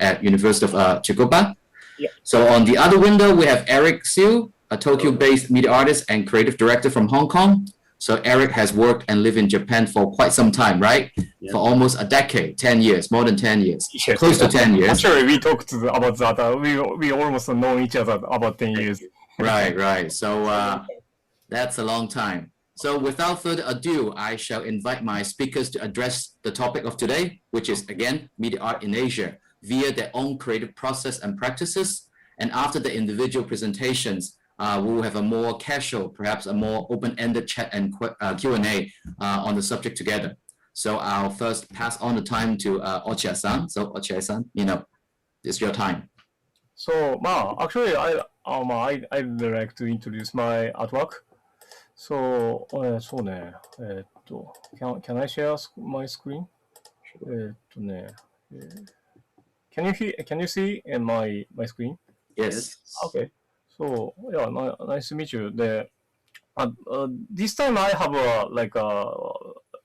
at University of Tsukuba. Yeah. So on the other window, we have Eric Siu, a Tokyo-based media artist and creative director from Hong Kong. So Eric has worked and lived in Japan for quite some time, right? Yeah. For almost a decade, 10 years, more than 10 years, Yes. close to 10 years. Actually, we talked about that. We almost know each other about 10 years. Right. So that's a long time. So without further ado, I shall invite my speakers to address the topic of today, which is, again, media art in Asia via their own creative process and practices. And after the individual presentations, we will have a more casual, perhaps a more open-ended chat and Q&A on the subject together. So I'll first pass on the time to Ochiai-san. So Ochiai-san, it's your time. So, actually, I'd like to introduce my artwork. So, can I share my screen? Can you see my screen? Yes. Okay. So, yeah, nice to meet you. This time I have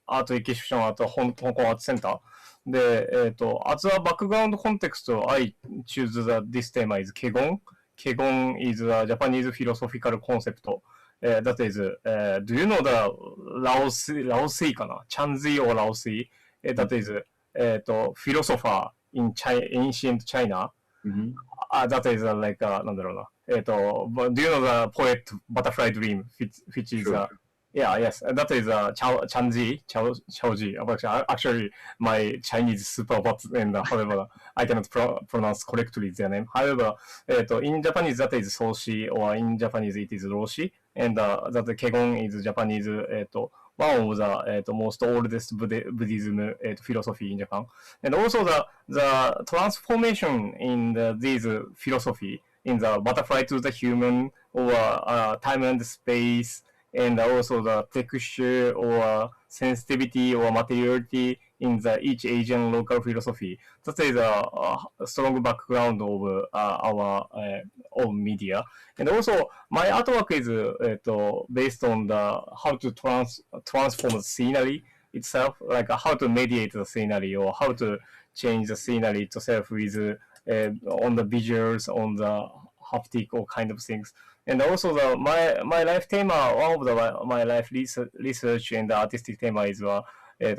art exhibition at the Hong Kong Art Center. As a background context, I choose this theme is Kegon. Kegon is a Japanese philosophical concept. That is, do you know the Laozi kana? Chanzi or Laozi? That is, philosopher in ancient China. Mm-hmm. That is do you know the poet Butterfly Dream, which is Sure. Yes, that is Chaoji. Actually, my Chinese is super bad, and however, I cannot pronounce correctly their name. However, in Japanese that is Soshi, or in Japanese it is Roshi, and that Kegon is Japanese one of the most oldest Buddhism philosophy in Japan, and also the transformation in these philosophy in the butterfly to the human, or time and space, and also the texture or sensitivity or materiality in the each Asian local philosophy. That is a strong background of our own media. And also, my artwork is based on the how to transform the scenery itself, like how to mediate the scenery or how to change the scenery itself with on the visuals, on the haptic or kind of things. And also my life theme, one of my life research and artistic theme is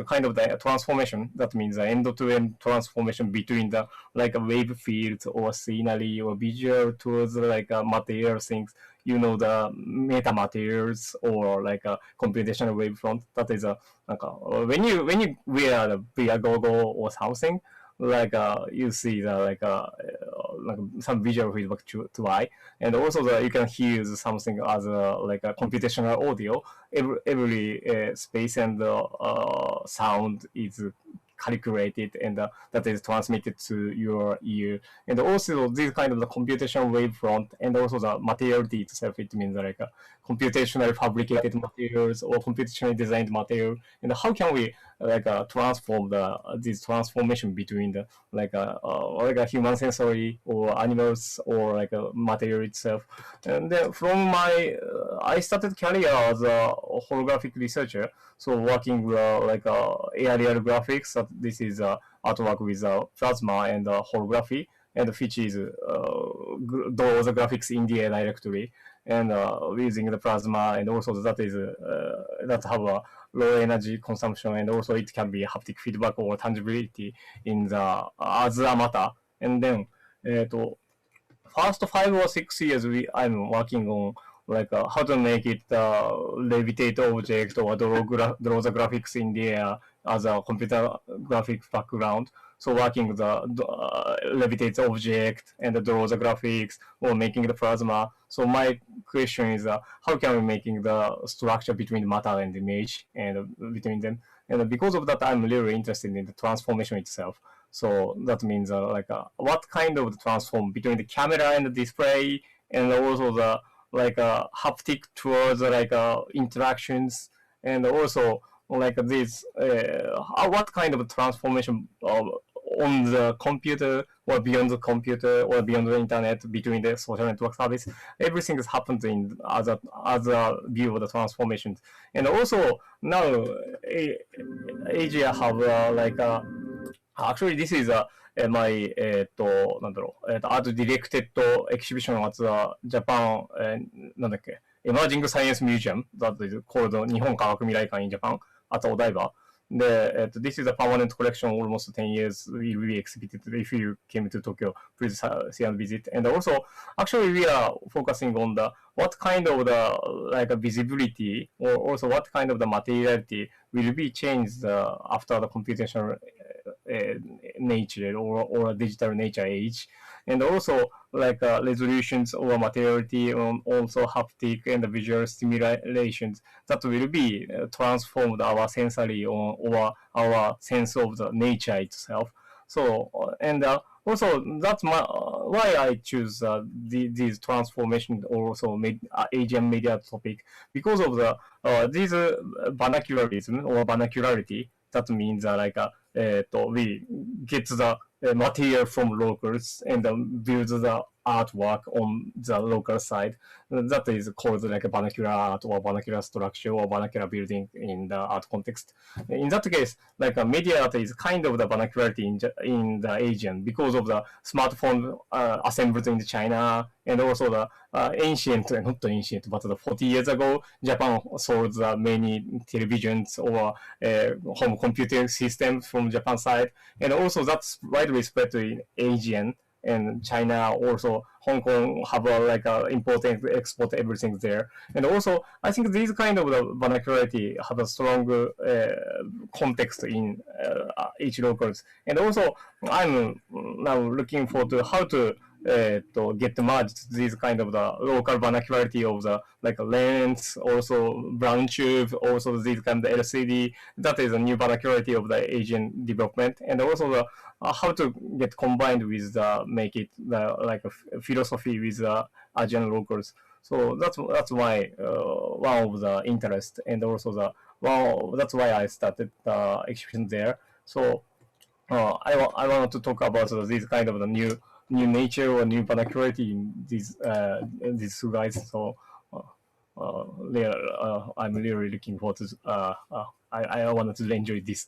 kind of the transformation. That means the end-to-end transformation between the like a wave field or scenery or visual towards like material things. The meta materials or like a computational wavefront. That is when you wear the VR goggle or something, like you see the like some visual feedback to eye, and also you can hear something as like a computational audio. Every space and sound is calculated, and that is transmitted to your ear. And also this kind of the computational wavefront, and also the materiality itself. It means like computationally fabricated materials or computationally designed material. And how can we like transform this transformation between the like a human sensory or animals or like a material itself. And then from I started career as a holographic researcher, so working like aerial graphics. This is artwork with plasma and holography, and which is those graphics in the air directly, and using the plasma, and also that is that have a low energy consumption, and also it can be haptic feedback or tangibility in the as a matter. And then first 5 or 6 years I'm working on like how to make it levitate object or draw the graphics in the air as a computer graphics background. So working the levitate object and draw the graphics or making the plasma. So my question is how can we making the structure between matter and image and between them? And because of that, I'm really interested in the transformation itself. So that means like what kind of transform between the camera and the display, and also the like haptic towards like interactions, and also like this what kind of transformation on the computer or beyond the computer or beyond the internet between the social network service. Everything has happened in as a view of the transformations. And also now Asia have like actually this is my なんだろう、Art Directed Exhibition at the Japan なんだっけ Emerging Science Museum that is called 日本科学未来館 in Japan at お台場。で、this is a permanent collection, almost 10 years will be exhibited if you came to Tokyo, please see and visit. And also, actually, we are focusing on the what kind of the like visibility or also what kind of the materiality will be changed after the computational nature or digital nature age. And also, like resolutions or materiality, also haptic and visual stimulations that will be transformed our sensory or our sense of the nature itself. So, and also that's why I choose these transformation also Asian media topic because of the these vernacularism or vernacularity. That means like we get the material from locals and build the artwork on the local side. That is called like a vernacular art or vernacular structure or vernacular building in the art context. In that case, like a media art is kind of the vernacularity in the Asian because of the smartphone assembled in China and also the ancient, not ancient, but the 40 years ago, Japan sold many televisions or home computing systems from Japan side. And also that's widely spread in Asian and China, also Hong Kong have like important export everything there. And also, I think these kind of the vernacularity have a strong context in each locals. And also, I'm now looking forward to how to get merged these kind of the local vernacularity of the like lens, also brown tube, also these kind of LCD. That is a new vernacularity of the Asian development, and also the how to get combined with the make it the like a philosophy with the Asian locals. So that's why one of the interest, and also the that's why I started the exhibition there. So I wanted to talk about these kind of the new nature or new vernacularity in these two guys. So I'm really looking forward to. I wanted to enjoy this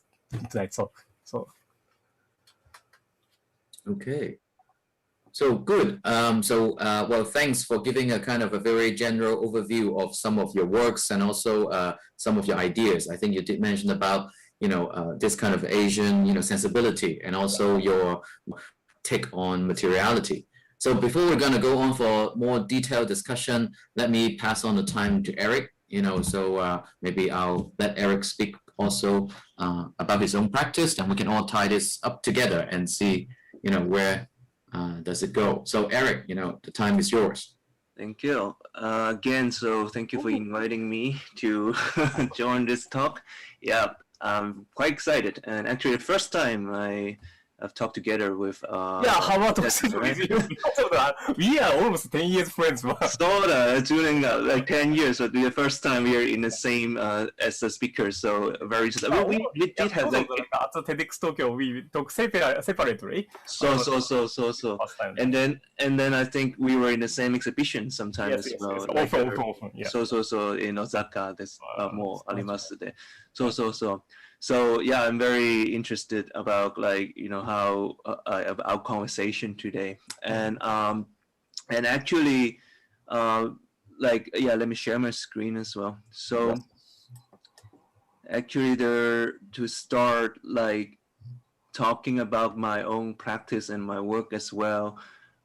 tonight talk. So. Okay. So good. Well, thanks for giving a kind of a very general overview of some of your works and also some of your ideas. I think you did mention about, this kind of Asian, sensibility and also your take on materiality. So before we're going to go on for more detailed discussion, let me pass on the time to Eric, maybe I'll let Eric speak also about his own practice, and we can all tie this up together and see, where does it go. So Eric, the time is yours. Thank you. Again, so thank you for inviting me to join this talk. Yeah, I'm quite excited. And actually the first time I've talked together with how about with you? We are almost 10 years friends. So during like 10 years, so the first time we are in the same as a speaker. So very just we did have like at the TEDx Tokyo we talk separately. So. And then I think we were in the same exhibition sometimes. Yes. Often. Yeah. So in Osaka, there's more ありますで。So yeah, I'm very interested about how our conversation today, and actually, let me share my screen as well. So actually, to start talking about my own practice and my work as well.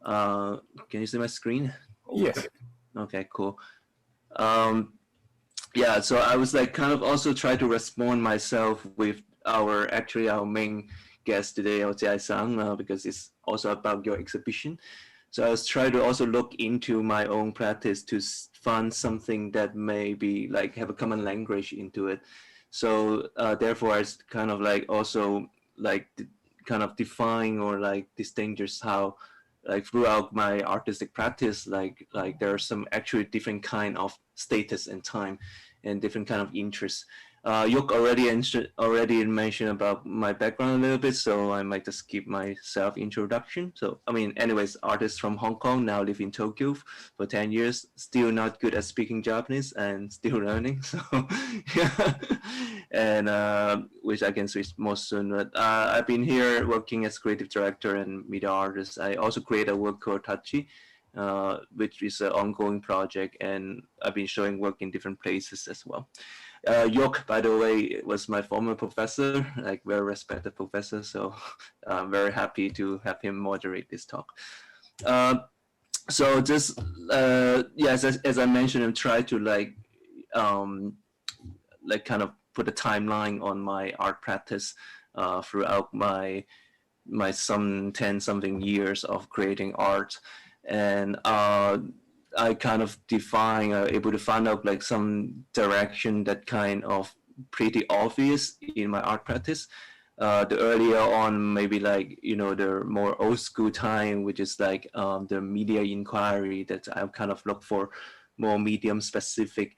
Can you see my screen? Yes. Okay, cool. Yeah, so I was kind of also try to respond myself with our main guest today, Ochiai-san, because it's also about your exhibition. So I was trying to also look into my own practice to find something that may be have a common language into it. So therefore, I kind of also kind of define or distinguish how throughout my artistic practice, there are some actually different kind of status and time and different kind of interests. Yuk already mentioned about my background a little bit, so I might just skip my self-introduction. So, I mean, anyways, artist from Hong Kong, now live in Tokyo for 10 years, still not good at speaking Japanese and still learning. So, yeah, and which I can switch more soon. But I've been here working as creative director and media artist. I also create a work called Tachi, which is an ongoing project, and I've been showing work in different places as well. Yuk, by the way, was my former professor, like very respected professor. So I'm very happy to have him moderate this talk. So just, yes, as I mentioned, I'm trying to like kind of put a timeline on my art practice throughout my some 10 something years of creating art. And I kind of able to find out like some direction that kind of pretty obvious in my art practice. The earlier on, maybe like, you know, the more old school time, which is like the media inquiry, that I kind of look for more medium specific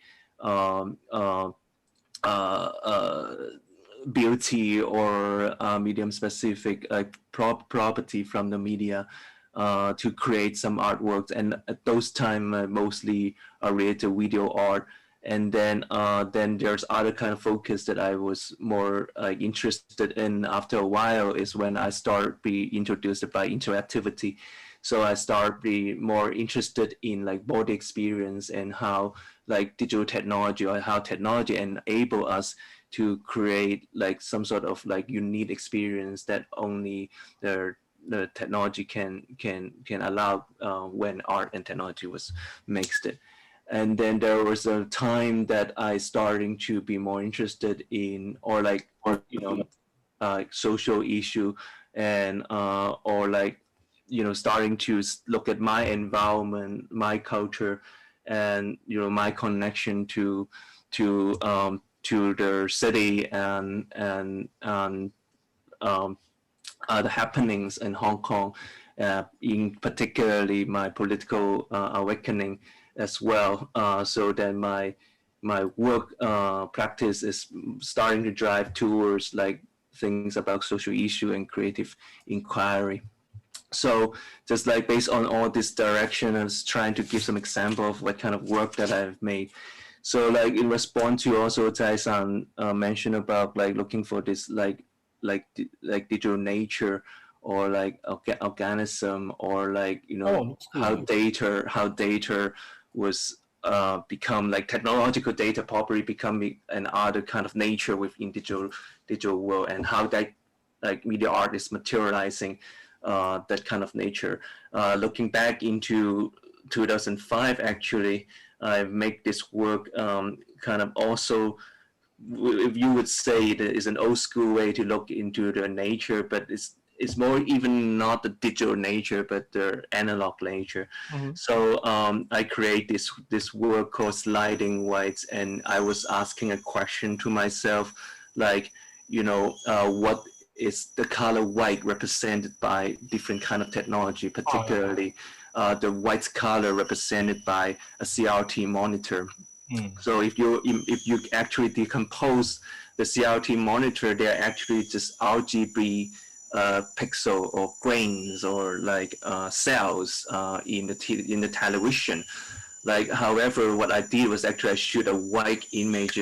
beauty or medium specific like property from the media. To create some artworks, and at those time mostly related to video art, and then there's other kind of focus that I was more interested in after a while is when I start be introduced by interactivity. So I start be more interested in like body experience and how like digital technology or how technology enable us to create like some sort of like unique experience that only the technology can allow when art and technology was mixed. And then there was a time that I starting to be more interested in social issue and or like, you know, starting to look at my environment, my culture, and, you know, my connection to the city and the happenings in Hong Kong, in particularly my political awakening as well. So then my work practice is starting to drive towards like things about social issue and creative inquiry. So just like based on all this direction, I was trying to give some example of what kind of work that I've made. So like in response to also Tai-san mentioned about like looking for this like digital nature or like organism or like, you know, how data was become like technological data properly becoming an other kind of nature within digital world, and how that like media art is materializing that kind of nature. Looking back into 2005, actually, I make this work kind of also, if you would say that is an old school way to look into the nature, but it's more even not the digital nature, but the analog nature. Mm-hmm. So I create this work called Sliding Whites, and I was asking a question to myself, like, you know, what is the color white represented by different kind of technology, particularly the white color represented by a CRT monitor. So if you actually decompose the CRT monitor, they're actually just RGB pixel or grains or like cells in the television. Like, however, what I did was actually I shoot a white image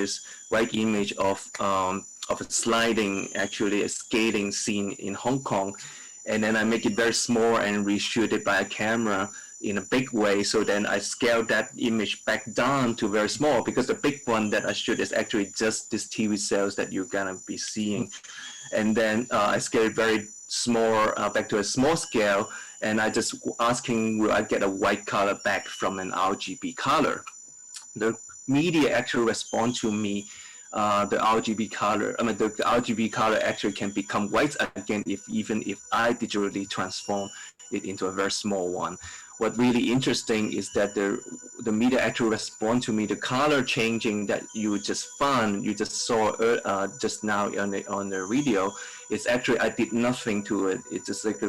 of a sliding, actually a skating scene in Hong Kong, and then I make it very small and reshoot it by a camera in a big way. So then I scale that image back down to very small, because the big one that I shoot is actually just this TV cells that you're gonna be seeing. And then I scale it very small back to a small scale, and I just asking, will I get a white color back from an RGB color? The media actually respond to me, the RGB color, the RGB color actually can become white again even if I digitally transform it into a very small one. What really interesting is that the media actually respond to me. The color changing that you just saw just now on the video, it's actually, I did nothing to it. It's just like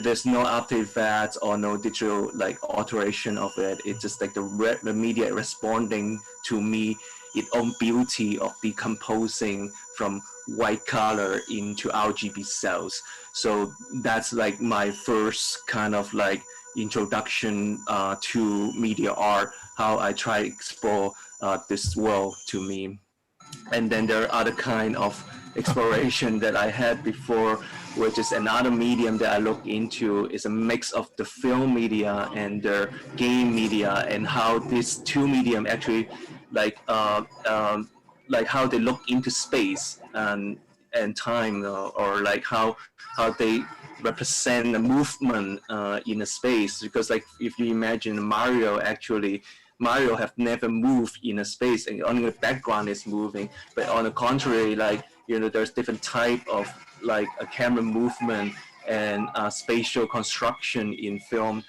there's no After Effects or no digital like alteration of it. It's just like the media responding to me its own beauty of decomposing from white color into RGB cells. So that's like my first kind of like introduction to media art, how I try to explore this world to me. And then there are other kind of exploration that I had before, which is another medium that I look into, is a mix of the film media and the game media, and how these two medium actually like how they look into space and time, or like how they represent the movement in a space. Because like if you imagine Mario have never moved in a space, and only the background is moving. But on the contrary, like, you know, there's different type of like a camera movement and spatial construction in film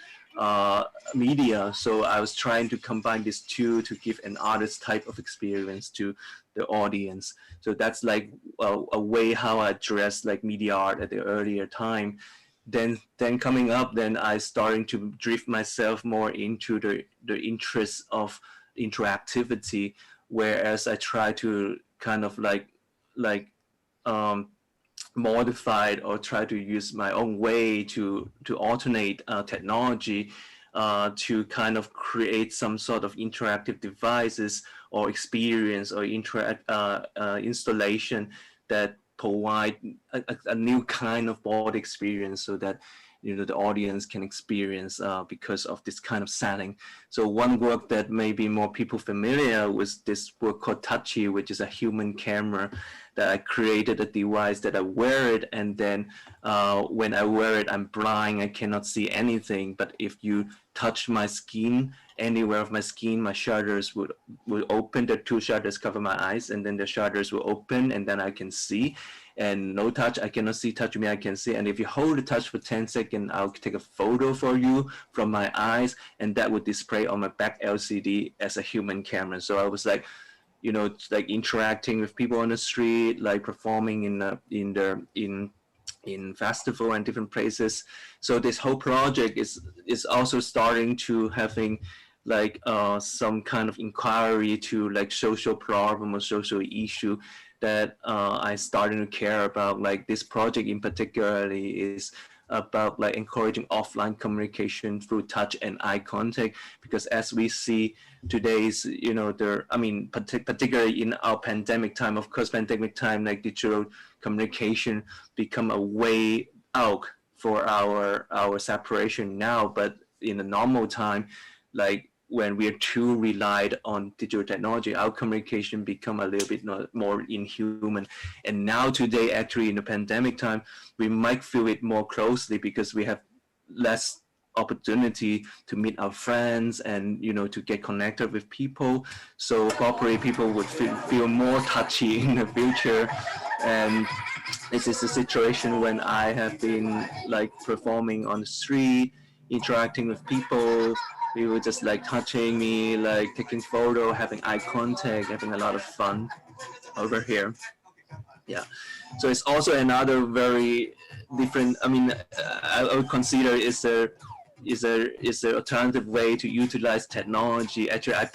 media. So I was trying to combine these two to give an artist type of experience to the audience. So that's like a way how I address like media art at the earlier time. Then coming up, then I starting to drift myself more into the interest of interactivity, whereas I try to kind of like modify or try to use my own way to alternate technology to kind of create some sort of interactive devices or experience or installation that provide a new kind of board experience, so that, you know, the audience can experience because of this kind of setting. So one work that maybe more people familiar with, this work called Touchy, which is a human camera that I created a device that I wear it, and then when I wear it, I'm blind, I cannot see anything. But if you touch my skin, anywhere of my skin, my shutters will open. The two shutters cover my eyes, and then the shutters will open, and then I can see. And no touch, I cannot see. Touch me, I can see. And if you hold the touch for 10 seconds, I'll take a photo for you from my eyes, and that would display on my back LCD as a human camera. So I was like, you know, like interacting with people on the street, like performing in festival and different places. So this whole project is also starting to having like some kind of inquiry to like social problem or social issue that I started to care about. Like this project in particularly is about like encouraging offline communication through touch and eye contact, because as we see today's, you know, particularly in our pandemic time, of course, pandemic time, like digital communication become a way out for our separation now. But in a normal time, like when we're too relied on digital technology, our communication become a little bit more inhuman. And now today, actually in the pandemic time, we might feel it more closely because we have less opportunity to meet our friends and, you know, to get connected with people. So probably people would feel more touchy in the future. And this is a situation when I have been like performing on the street, interacting with people. People just like touching me, like taking photo, having eye contact, having a lot of fun over here. Yeah. So it's also another very different, I mean, I would consider is a alternative way to utilize technology. Actually, I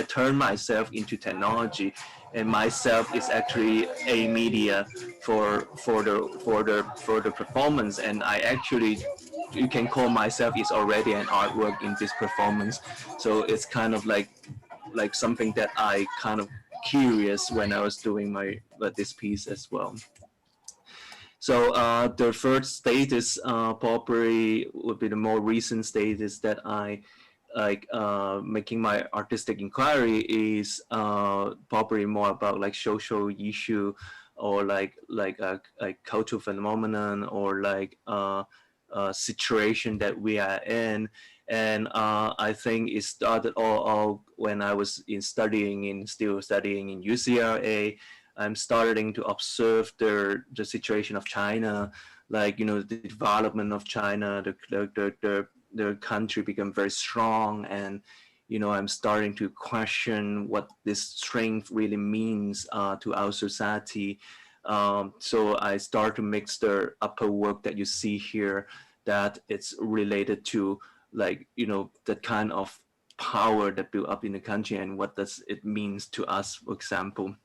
turn myself into technology, and myself is actually a media for the performance. And I actually, you can call myself is already an artwork in this performance. So it's kind of like something that I kind of curious when I was doing this piece as well. So the first status probably would be the more recent status that I like making my artistic inquiry is probably more about like social issue or like cultural phenomenon or like situation that we are in. And I think it started all when I was still studying in UCLA. I'm starting to observe the situation of China, like, you know, the development of China, the country become very strong, and, you know, I'm starting to question what this strength really means to our society. So I start to mix the upper work that you see here, that it's related to, like, you know, that kind of power that built up in the country and what does it means to us, for example.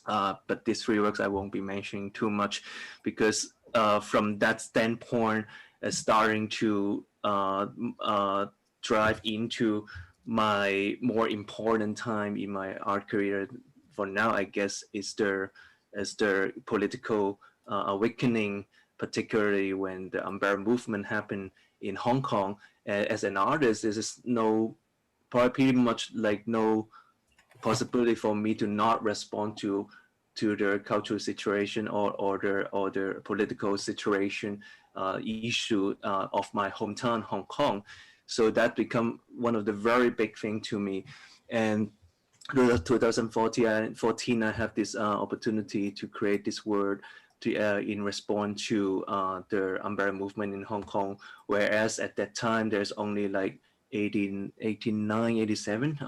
But these three works I won't be mentioning too much because from that standpoint, starting to drive into my more important time in my art career for now, I guess, is the political awakening, particularly when the umbrella movement happened in Hong Kong. As an artist, there is pretty much like no possibility for me to not respond to the cultural situation or the political situation issue of my hometown, Hong Kong. So that become one of the very big thing to me. And 2014, I have this opportunity to create this word in response to the umbrella movement in Hong Kong, whereas at that time there's only like 89, 87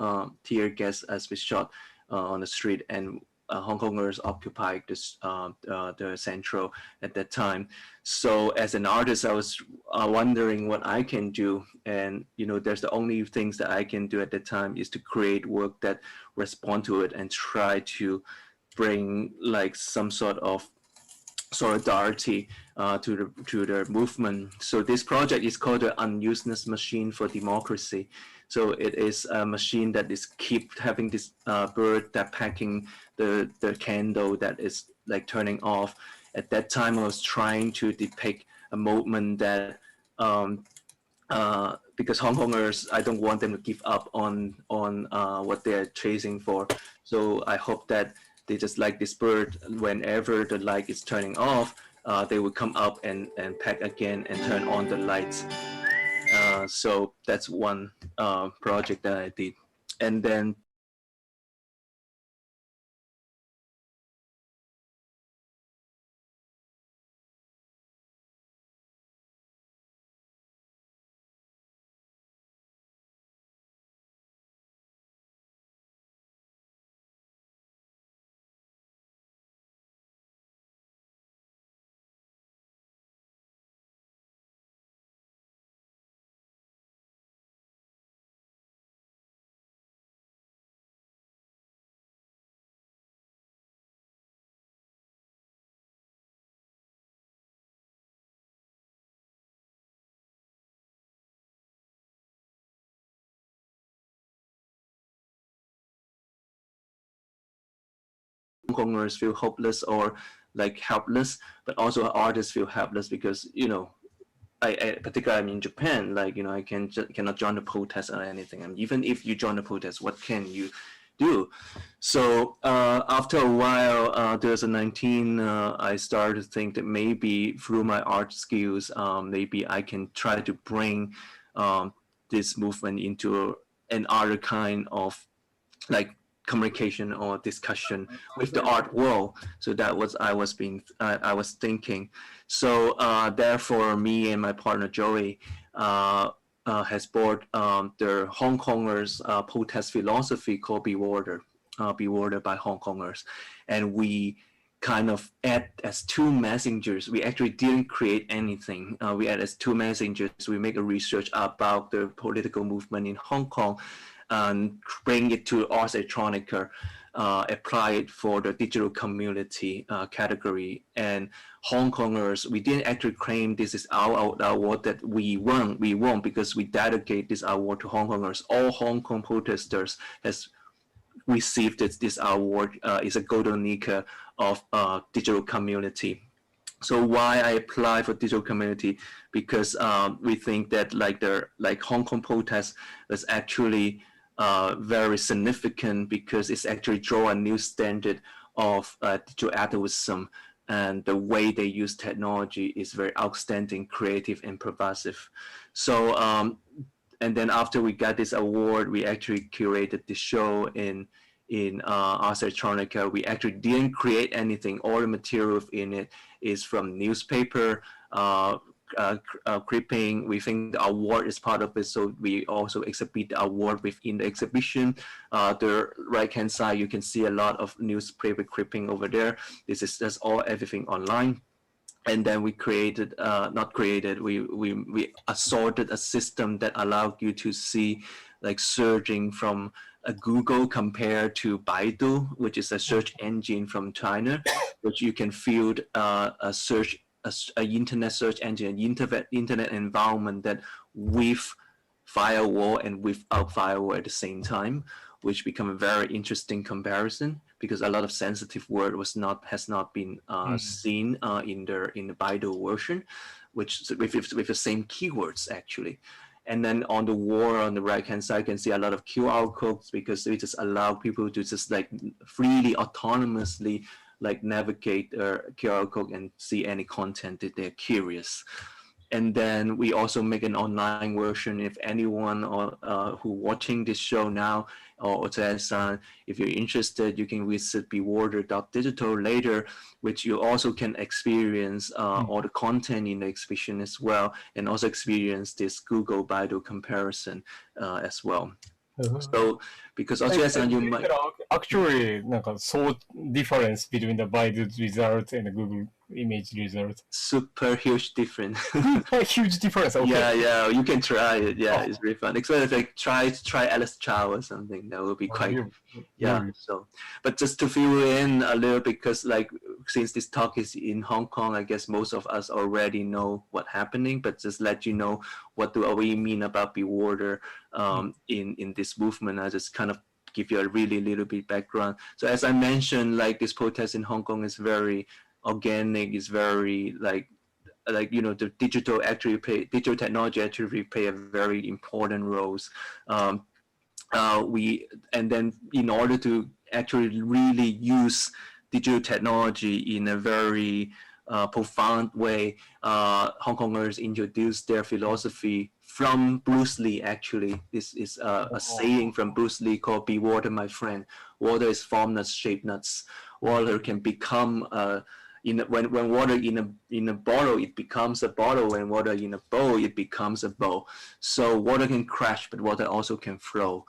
tear gas has been shot on the street, and Hong Kongers occupied this, the central at that time. So as an artist, I was wondering what I can do, and there's the only things that I can do at that time is to create work that respond to it and try to bring like some sort of solidarity to the movement. So this project is called the Unusedness Machine for Democracy. So it is a machine that is keep having this bird that packing the candle that is like turning off. At that time, I was trying to depict a movement that because Hong Kongers, I don't want them to give up on what they're chasing for. So I hope that they just like this bird, whenever the light is turning off, they will come up and pack again and turn on the lights. So that's one project that I did. And then Hong Kongers feel hopeless or like helpless, but also artists feel helpless because I particularly I'm in Japan, like I cannot join the protest or anything. And even if you join the protest, what can you do? So after a while, 2019, I started to think that maybe through my art skills, maybe I can try to bring this movement into another kind of like communication or discussion with the art world. So that was I was thinking. So therefore, me and my partner Joey has brought the Hong Kongers protest philosophy called Be Water by Hong Kongers, and we kind of add as two messengers. We actually didn't create anything. We add as two messengers. We make a research about the political movement in Hong Kong and bring it to Ars Electronica, apply it for the digital community category. And Hong Kongers, we didn't actually claim this is our award that we won. We won because we dedicate this award to Hong Kongers. All Hong Kong protesters has received this award. Is a golden Nika of digital community. So why I apply for digital community? Because we think that like Hong Kong protest is actually very significant because it's actually draw a new standard of digital activism, and the way they use technology is very outstanding, creative, and pervasive. So and then after we got this award, we actually curated the show in Ars Electronica. We actually didn't create anything. All the material in it is from newspaper, clipping. We think the award is part of it, so we also exhibit the award within the exhibition. The right-hand side, you can see a lot of newspaper clipping over there. This is just everything online. And then we created, we assorted a system that allowed you to see like searching from a Google compared to Baidu, which is a search engine from China, which you can field a internet search engine, internet environment that with firewall and without firewall at the same time, which become a very interesting comparison because a lot of sensitive word has not been seen in the Baidu version, which with the same keywords actually. And then on the wall on the right hand side, you can see a lot of QR codes because we just allow people to just like freely, autonomously like navigate their QR code and see any content that they're curious. And then we also make an online version. If anyone who watching this show now, or Ochiai-san, if you're interested, you can visit bewater.digital later, which you also can experience all the content in the exhibition as well, and also experience this Google Baidu comparison as well. So, because Ochiai-san, you might actually なんか so difference between the Baidu result and the Google image result. Super huge difference. Huge difference. Okay. Yeah, you can try it. Yeah, it's really fun. Except like try Alice Chow or something. That would be quite. So, but just to fill in a little, because like since this talk is in Hong Kong, I guess most of us already know what's happening. But just let you know what do we mean about Bewater in this movement. I just kind of give you a really little bit background. So as I mentioned, like this protest in Hong Kong is very organic, is very like the digital technology actually play a very important roles. And then in order to actually really use digital technology in a very profound way, Hong Kongers introduced their philosophy from Bruce Lee. Actually, this is a saying from Bruce Lee called "Be water, my friend. Water is formless, shapeless. Water can become when water in a bottle, it becomes a bottle. When water in a bowl, it becomes a bowl. So water can crash, but water also can flow.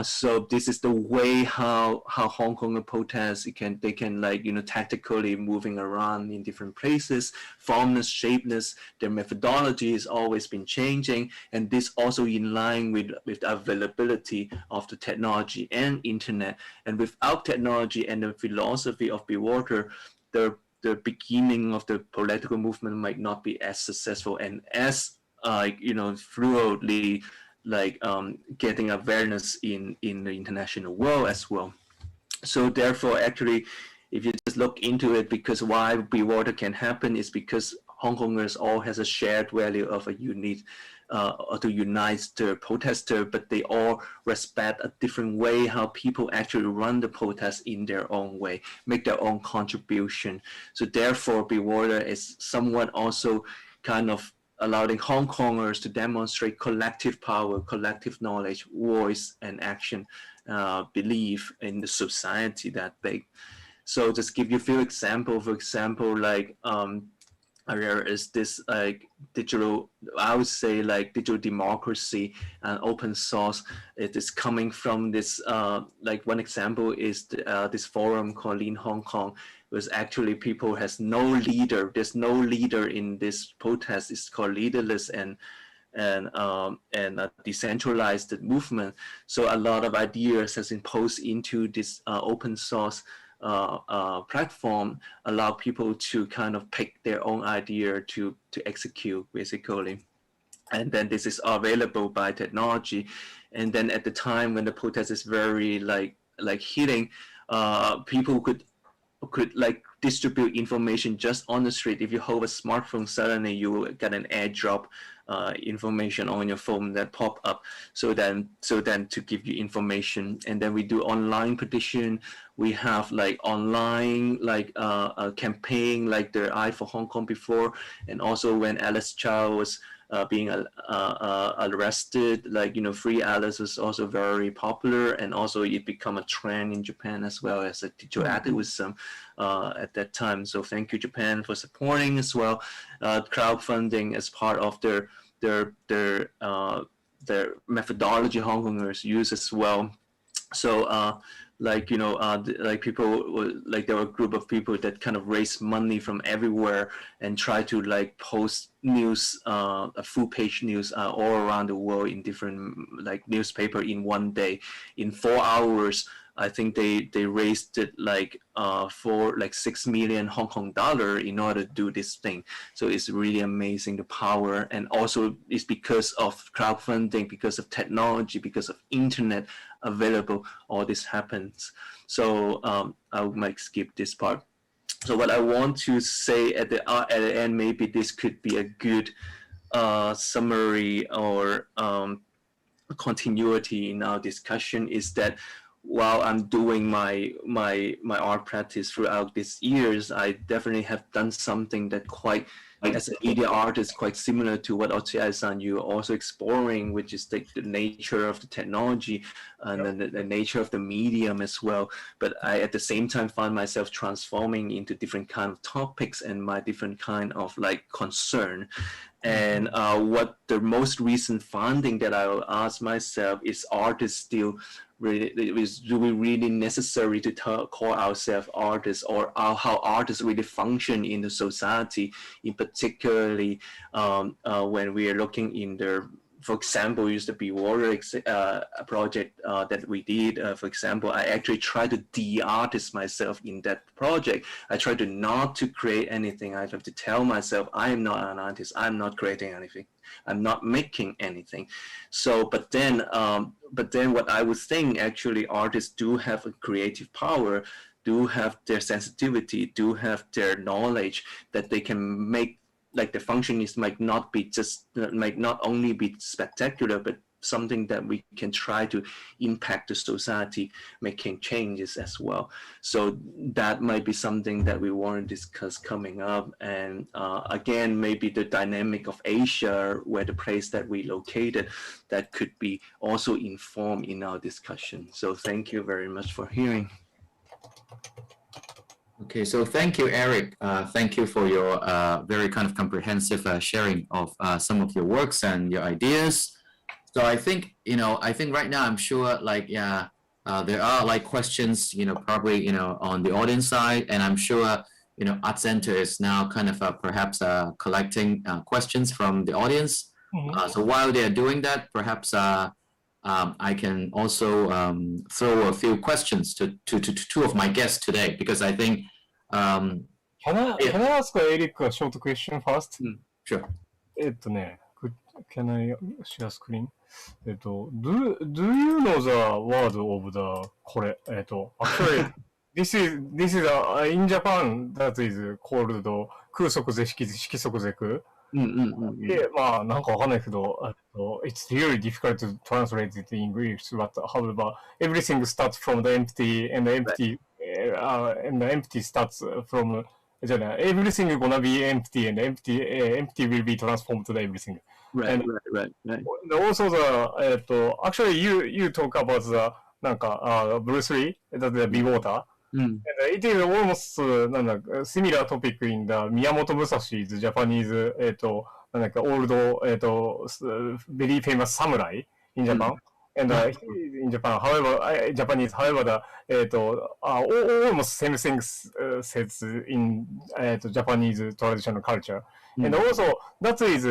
So this is the way how Hong Kong protests. They can like tactically moving around in different places, formless, shapeless. Their methodology has always been changing, and this also in line with the availability of the technology and internet. And without technology and the philosophy of Bewater, the beginning of the political movement might not be as successful and as fluidly getting awareness in the international world as well. So therefore, actually, if you just look into it, because why Bewater can happen is because Hong Kongers all has a shared value of a unit to unite the protester, but they all respect a different way how people actually run the protest in their own way, make their own contribution. So therefore, Bewater is somewhat also kind of allowing Hong Kongers to demonstrate collective power, collective knowledge, voice, and action, belief in the society that big. So just give you a few examples. For example, like there is this like digital, I would say like digital democracy and open source. It is coming from this, like one example is this forum called Lean Hong Kong, was actually people has no leader. There's no leader in this protest. It's called leaderless and a decentralized movement. So a lot of ideas has been posted into this open source platform, allow people to kind of pick their own idea to execute basically. And then this is available by technology. And then at the time when the protest is very like hitting, people could like distribute information just on the street. If you hold a smartphone, suddenly you will get an airdrop information on your phone that pop up. So then to give you information. And then we do online petition. We have like online like a campaign like the Eye for Hong Kong before, and also when Alice Chow was being arrested, like Free Alice was also very popular, and also it become a trend in Japan as well as a digital activism at that time. So thank you Japan for supporting as well. Crowdfunding as part of their methodology Hong Kongers use as well. So like like people like there were a group of people that kind of raised money from everywhere and try to like post news, a full page news all around the world in different like newspaper in one day. In 4 hours, I think they raised it like for like 6 million Hong Kong dollar in order to do this thing. So it's really amazing, the power, and also it's because of crowdfunding, because of technology, because of internet available, all this happens. So I might skip this part. So what I want to say at the end, maybe this could be a good summary or continuity in our discussion, is that while I'm doing my art practice throughout these years, I definitely have done something that quite, as a media artist, quite similar to what Ochiai-san you are also exploring, which is the nature of the technology and then the nature of the medium as well. But I, at the same time, find myself transforming into different kind of topics and my different kind of like concern. And what the most recent finding that I will ask myself is, art is still really, do we really necessary to call ourselves artists, or how artists really function in the society, in particularly when we are looking in the, for example, use the Be Water project that we did. For example, I actually tried to de-artist myself in that project. I tried to not to create anything. I have to tell myself, I am not an artist. I'm not creating anything. I'm not making anything. So, but then what I was saying, actually, artists do have a creative power, do have their sensitivity, do have their knowledge that they can make. Like the function is might not only be spectacular, but something that we can try to impact the society, making changes as well. So that might be something that we want to discuss coming up. And again, maybe the dynamic of Asia, where the place that we located, that could be also informed in our discussion. So thank you very much for hearing. Okay, so thank you, Eric. Thank you for your very kind of comprehensive sharing of some of your works and your ideas. So I think, right now, I'm sure, like, there are like questions, probably, on the audience side, and I'm sure, Art Center is now kind of perhaps collecting questions from the audience. So while they're doing that, perhaps I can also throw a few questions to two of my guests today, because I think. Can I ask Eric a short question first? Sure. Can I share screen? Do you know the word of the これ? Actually, this is in Japan that is called 空即是色即是。で、まあ、なんかわかんないけど、it's really difficult to translate it in English, but however, everything starts from the empty, and the empty starts from, everything is gonna be empty, and empty will be transformed to the everything. Right. Also actually you talk about the, なんか、Bruce Lee, the Be Water. And it is almost similar topic in the Miyamoto Musashi's Japanese, old, very famous samurai in Japan. And in Japan, however, Japanese, however, almost same things says in Japanese traditional culture. And also, that is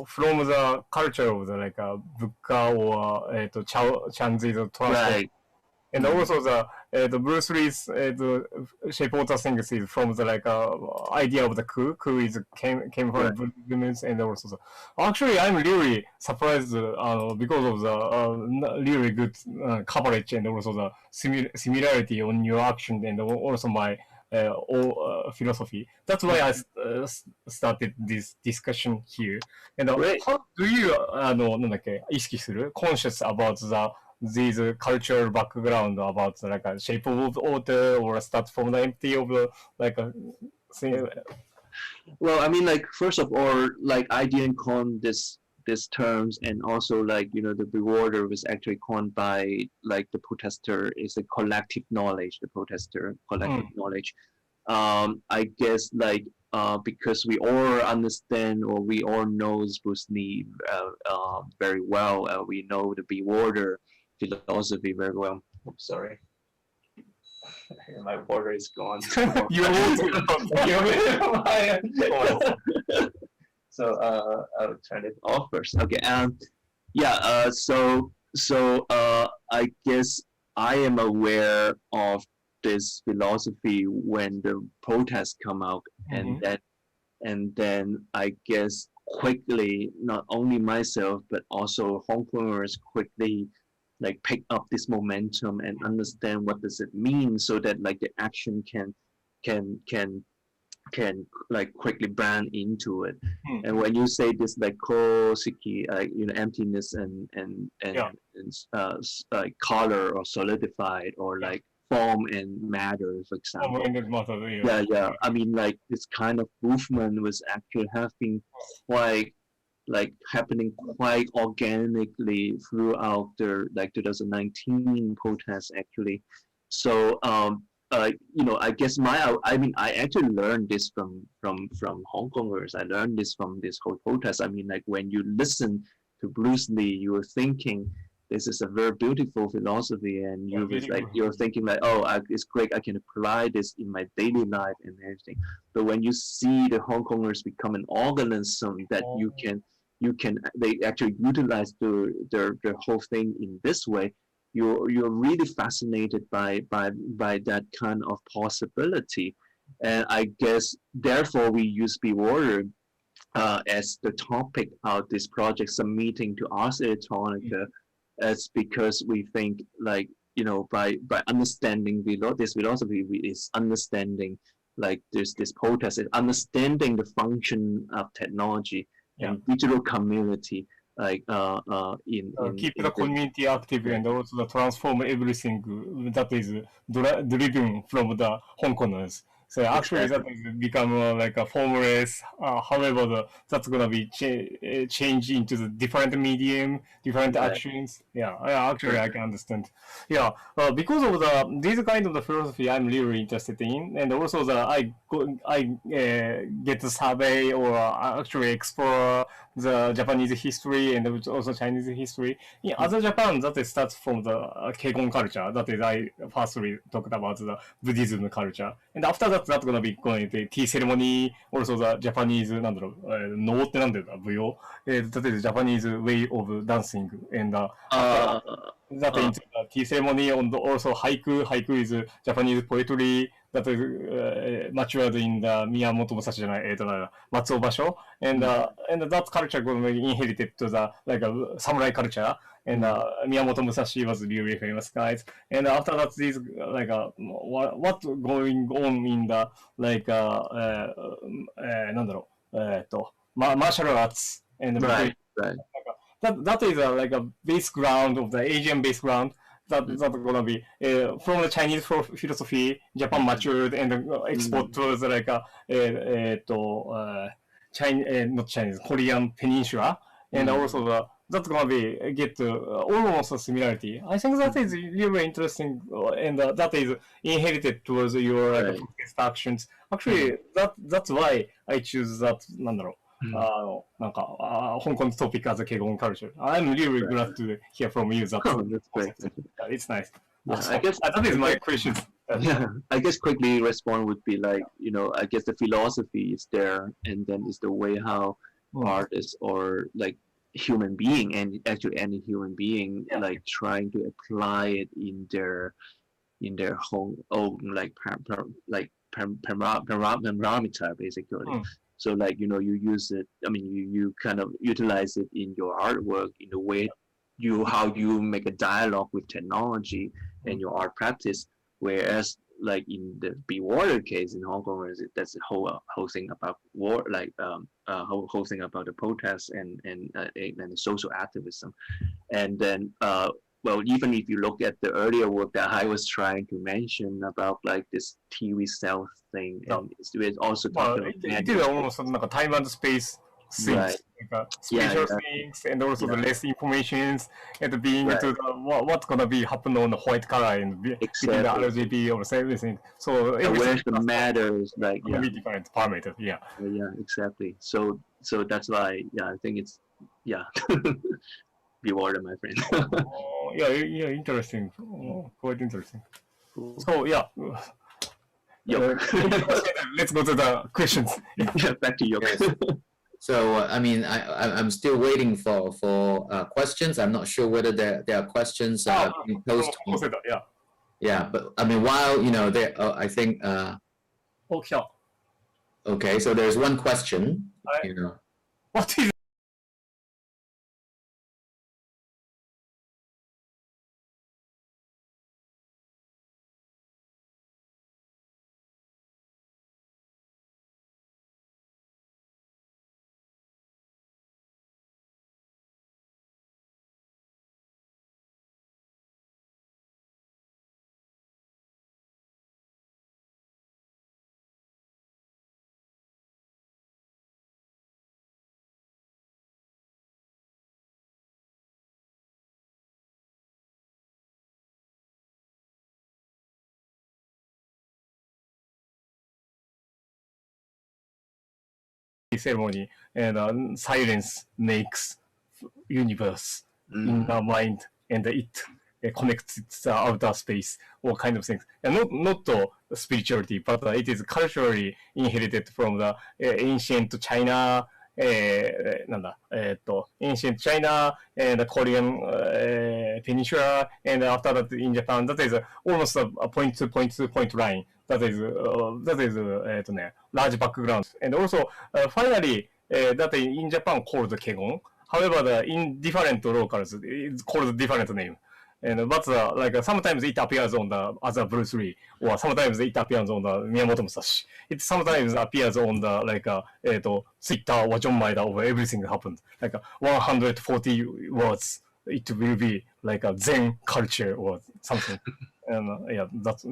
from the culture of the like Buddha or Chanzi's tradition. Right. And also the Bruce Lee's shape of the things is from the like idea of the coup is came from Buddhism, and also actually I'm really surprised because of the really good coverage and also the similarity on your action and also my philosophy. That's why I started this discussion here. And how do you なんだっけ意識する conscious about these cultural background about like a shape of water or start from the empty of like a thing? Well, I mean, like, first of all, like, I didn't coin this terms, and also like, the rewarder was actually coined by like the protester is a collective knowledge, the protester collective knowledge. I guess like because we all understand or we all know Bruce Lee very well, we know the rewarder philosophy very well. Sorry. My water is gone. Your So I'll turn it off first. Okay. I guess I am aware of this philosophy when the protests come out, and then I guess quickly, not only myself but also Hong Kongers quickly like pick up this momentum and understand what does it mean, so that like the action can like quickly brand into it. And when you say this like ko-siki, emptiness and like color or solidified or like form and matter, for example. I mean, like this kind of movement was actually having quite like happening quite organically throughout the like 2019 protests actually. So I guess I actually learned this from Hong Kongers. I learned this from this whole protest. I mean, like when you listen to Bruce Lee, you were thinking this is a very beautiful philosophy, and you're thinking like, oh, it's great. I can apply this in my daily life and everything. But when you see the Hong Kongers become an organism that they actually utilize their whole thing in this way, you're really fascinated by that kind of possibility. And I guess therefore we use Be Water as the topic of this project submitting to Ars Electronica, as because we think like by understanding this philosophy is understanding like this protest, is understanding the function of technology and digital community, like keep the community active and also transform everything that is driven from the Hong Kongers. So actually that is become like a formless. However, that's gonna be changed into the different medium, different actions. Actually I can understand. Because of this kind of the philosophy I'm really interested in, and also I get to survey or actually explore the Japanese history and also Chinese history. In other Japan, that starts from the Kegon culture. That is, I firstly talked about the Buddhism culture, and after that, that's gonna be going to tea ceremony. Also, the Japanese, no ってなんだよな、舞踊。that is Japanese way of dancing, and that into the tea ceremony, and also haiku. Haiku is Japanese poetry that is matured in the Miyamoto Musashi じゃない、松尾芭蕉, and that culture going to be inherited to the like samurai culture, and Miyamoto Musashi was really famous guys, and after that these like what going on in the like なんだろう、martial arts and right. That is like a base ground of the Asian base ground. That's gonna be from the Chinese philosophy. Japan matured and export towards like not Chinese, Korean peninsula, and also that's gonna be get almost a similarity. I think that is really interesting, and that is inherited towards your like actions. Actually, that's why I choose that. なんだろう。なんか、香港 topic as a Kegon culture. I'm really glad to hear from you. That's great. It's nice. I guess that is my question. I guess quickly respond would be like, I guess the philosophy is there, and then it's the way how artists or like human being, and actually any human being, like trying to apply it in their own like parameter basically. So like, you use it, I mean, you kind of utilize it in your artwork in the way how you make a dialogue with technology and your art practice. Whereas like in the Be Water case in Hong Kong, that's the whole thing about war, like whole thing about the protests and the social activism. And then well, even if you look at the earlier work that I was trying to mention about like this TV self thing, and it's also talking about it is almost like time and space things, like spatial things, and also the less informations, and being into the, what's gonna be happen on the white color and between the RGB or everything. So where the matters like be different parameters. Yeah, exactly. So that's why I think it's Be Water, my friend. Interesting. Quite interesting. Cool. So yeah. Let's go to the questions. Yeah, back to you. So I mean, I'm still waiting for questions. I'm not sure whether there are questions being posed. Yeah. Yeah, but I mean, while there, I think. Okay, so there's one question. What is ceremony and silence makes universe in the mind and it connects the outer space, all kind of things. And not spirituality, but it is culturally inherited from the ancient China, ancient China and the Korean peninsula, and after that in Japan, that is almost a point to point line. That is large background. And also, finally, that in Japan called Kegon. However, in different locals, it's called different name. But like sometimes it appears on the other Bruce Lee, or sometimes it appears on the Miyamoto Musashi. It sometimes appears on the Twitter or John Maeda over everything that happened. Like 140 words. It will be like a Zen culture or something. Yeah, that's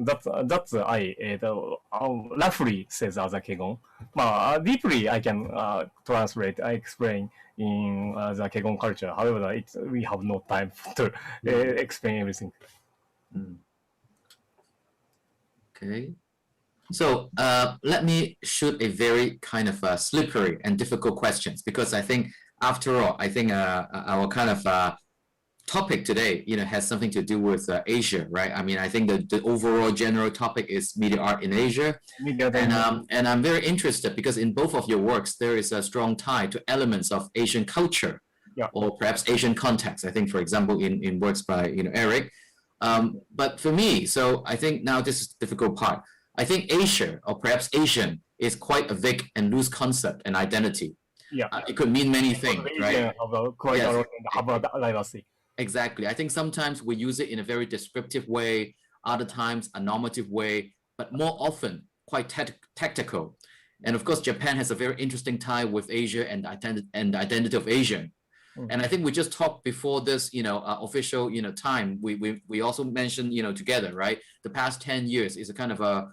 roughly says as a Kegon. Deeply I can translate, I explain in the Kegon culture. However, we have no time to explain everything. Okay. So let me shoot a very kind of slippery and difficult questions, because I think after all, I think our kind of topic today, has something to do with Asia, right? I mean, I think the overall general topic is media art in Asia, and I'm very interested because in both of your works there is a strong tie to elements of Asian culture, or perhaps Asian context. I think, for example, in works by Eric. But for me, so I think now this is the difficult part. I think Asia, or perhaps Asian, is quite a vague and loose concept and identity. Yeah, it could mean many things, right? Exactly. I think sometimes we use it in a very descriptive way, other times a normative way, but more often quite tactical. And of course, Japan has a very interesting tie with Asia and the identity of Asian. And I think we just talked before this, official, time. We also mentioned, together, right? The past 10 years is a kind of a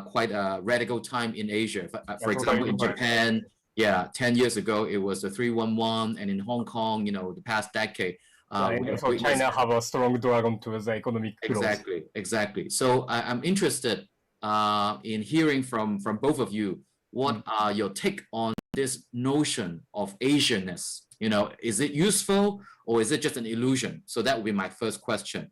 quite a radical time in Asia. For example, in Japan, 10 years ago, it was the 311, and in Hong Kong, the past decade. So China have a strong dragon to the economic growth. Exactly. So I'm interested in hearing from both of you. What are your take on this notion of Asianness? Is it useful or is it just an illusion? So that would be my first question.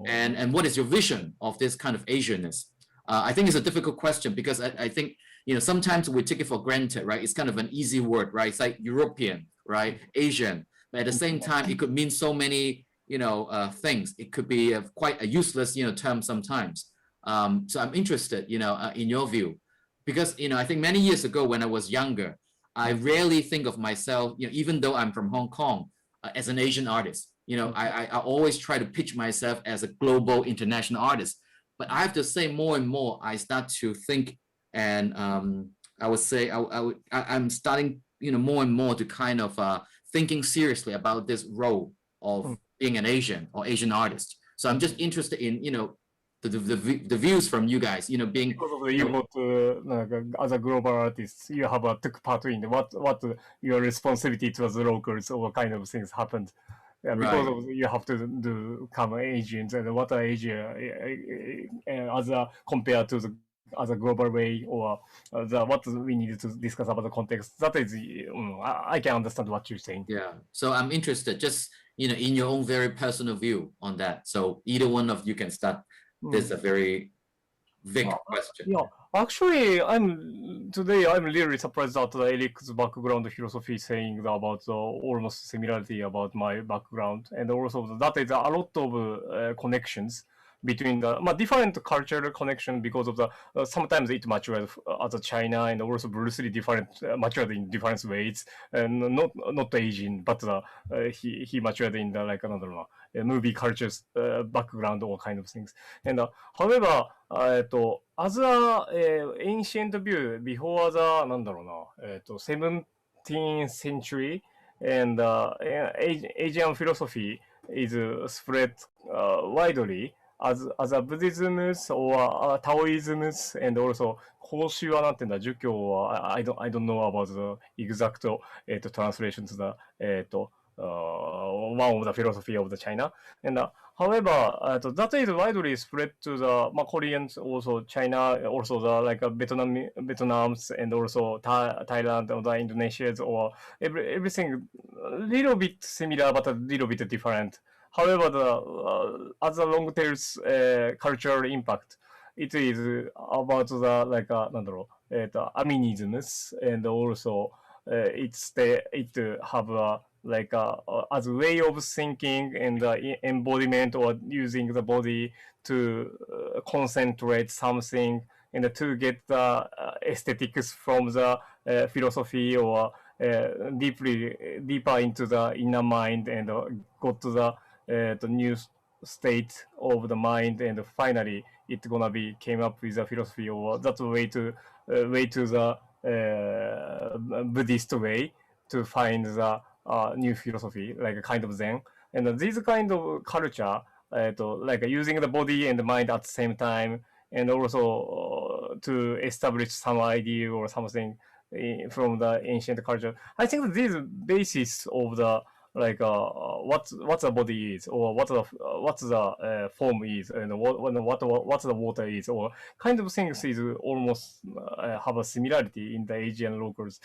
And what is your vision of this kind of Asianness? I think it's a difficult question because I think sometimes we take it for granted, right? It's kind of an easy word, right? It's like European, right? Asian. But at the same time, it could mean so many, things. It could be quite a useless, term sometimes. So I'm interested, in your view, because, I think many years ago when I was younger, I rarely think of myself, even though I'm from Hong Kong, as an Asian artist. I always try to pitch myself as a global international artist. But I have to say more and more, I start to think, and I would say I'm starting, more and more to kind of thinking seriously about this role of being an Asian or Asian artist. So I'm just interested in, the views from you guys, being because you got as a global artist, you have took part in what your responsibility towards the locals or what kind of things happened. Because of, you have to do come Asians and what are Asia as compared to the as a global way, or what we need to discuss about the context. That is, I can understand what you're saying. Yeah. So I'm interested, just in your own very personal view on that. So either one of you can start This is a very big question. Yeah, actually, I'm really surprised that Eric's background philosophy saying about the almost similarity about my background, and also that is a lot of connections between the different cultural connection because of the sometimes it matured as a China, and also Bruce Lee different matured in different ways, and not Asian, but he matured in the like another movie cultures background or kind of things. And however, as a ancient view before the なんだろうな17th century, and Asian philosophy is spread widely as a Buddhism or Taoism, and also 孔子はなんていうんだ、儒教は I don't know about the exact translation to the one of the philosophy of the China. And however, that is widely spread to the Koreans, also China, also the like Vietnam's, and also Thailand or the Indonesia's, or everything a little bit similar but a little bit different. However, as a long tail cultural impact, it is about the like なんだろう、Aminisms, and also it have a like as a way of thinking and embodiment, or using the body to concentrate something and to get the aesthetics from the philosophy, or deeper into the inner mind, and got to the new state of the mind, and finally it gonna be came up with a philosophy, or that's a way to the Buddhist way to find the new philosophy, like a kind of Zen. And this kind of culture, like using the body and the mind at the same time, and also to establish some idea or something from the ancient culture. I think this basis of the like what the body is, or what the form is, and what the water is, or kind of things is almost have a similarity in the Asian locals.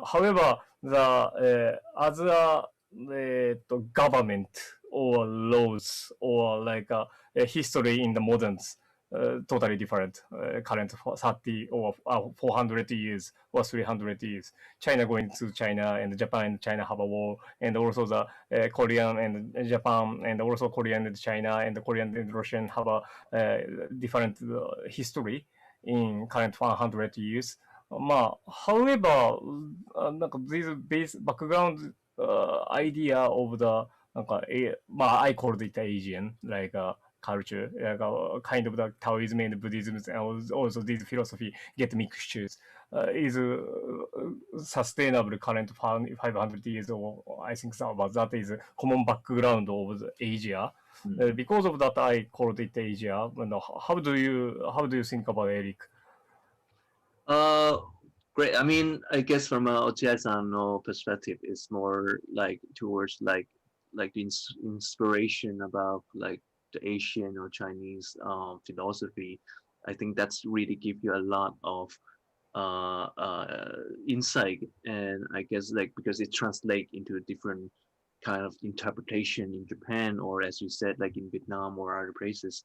However, the other government or laws, or like history in the moderns, totally different. Current 30 or 400 years or 300 years. China going to China, and Japan and China have a war, and also the Korean and Japan, and also Korean and China, and the Korean and Russian have a different history in current 100 years. However, なんか this base background idea of the なんかI called it Asian, like culture, like kind of the Taoism and Buddhism, and also this philosophy get mixtures, is sustainable current 500 years, or I think so, but that is a common background of Asia. Because of that, I called it Asia. And how do you think about Eric? Great. I mean, I guess from a Ochiai-san perspective, it's more like towards like the inspiration about like the Asian or Chinese philosophy. I think that's really give you a lot of insight, and I guess like because it translates into a different kind of interpretation in Japan, or as you said, like in Vietnam or other places.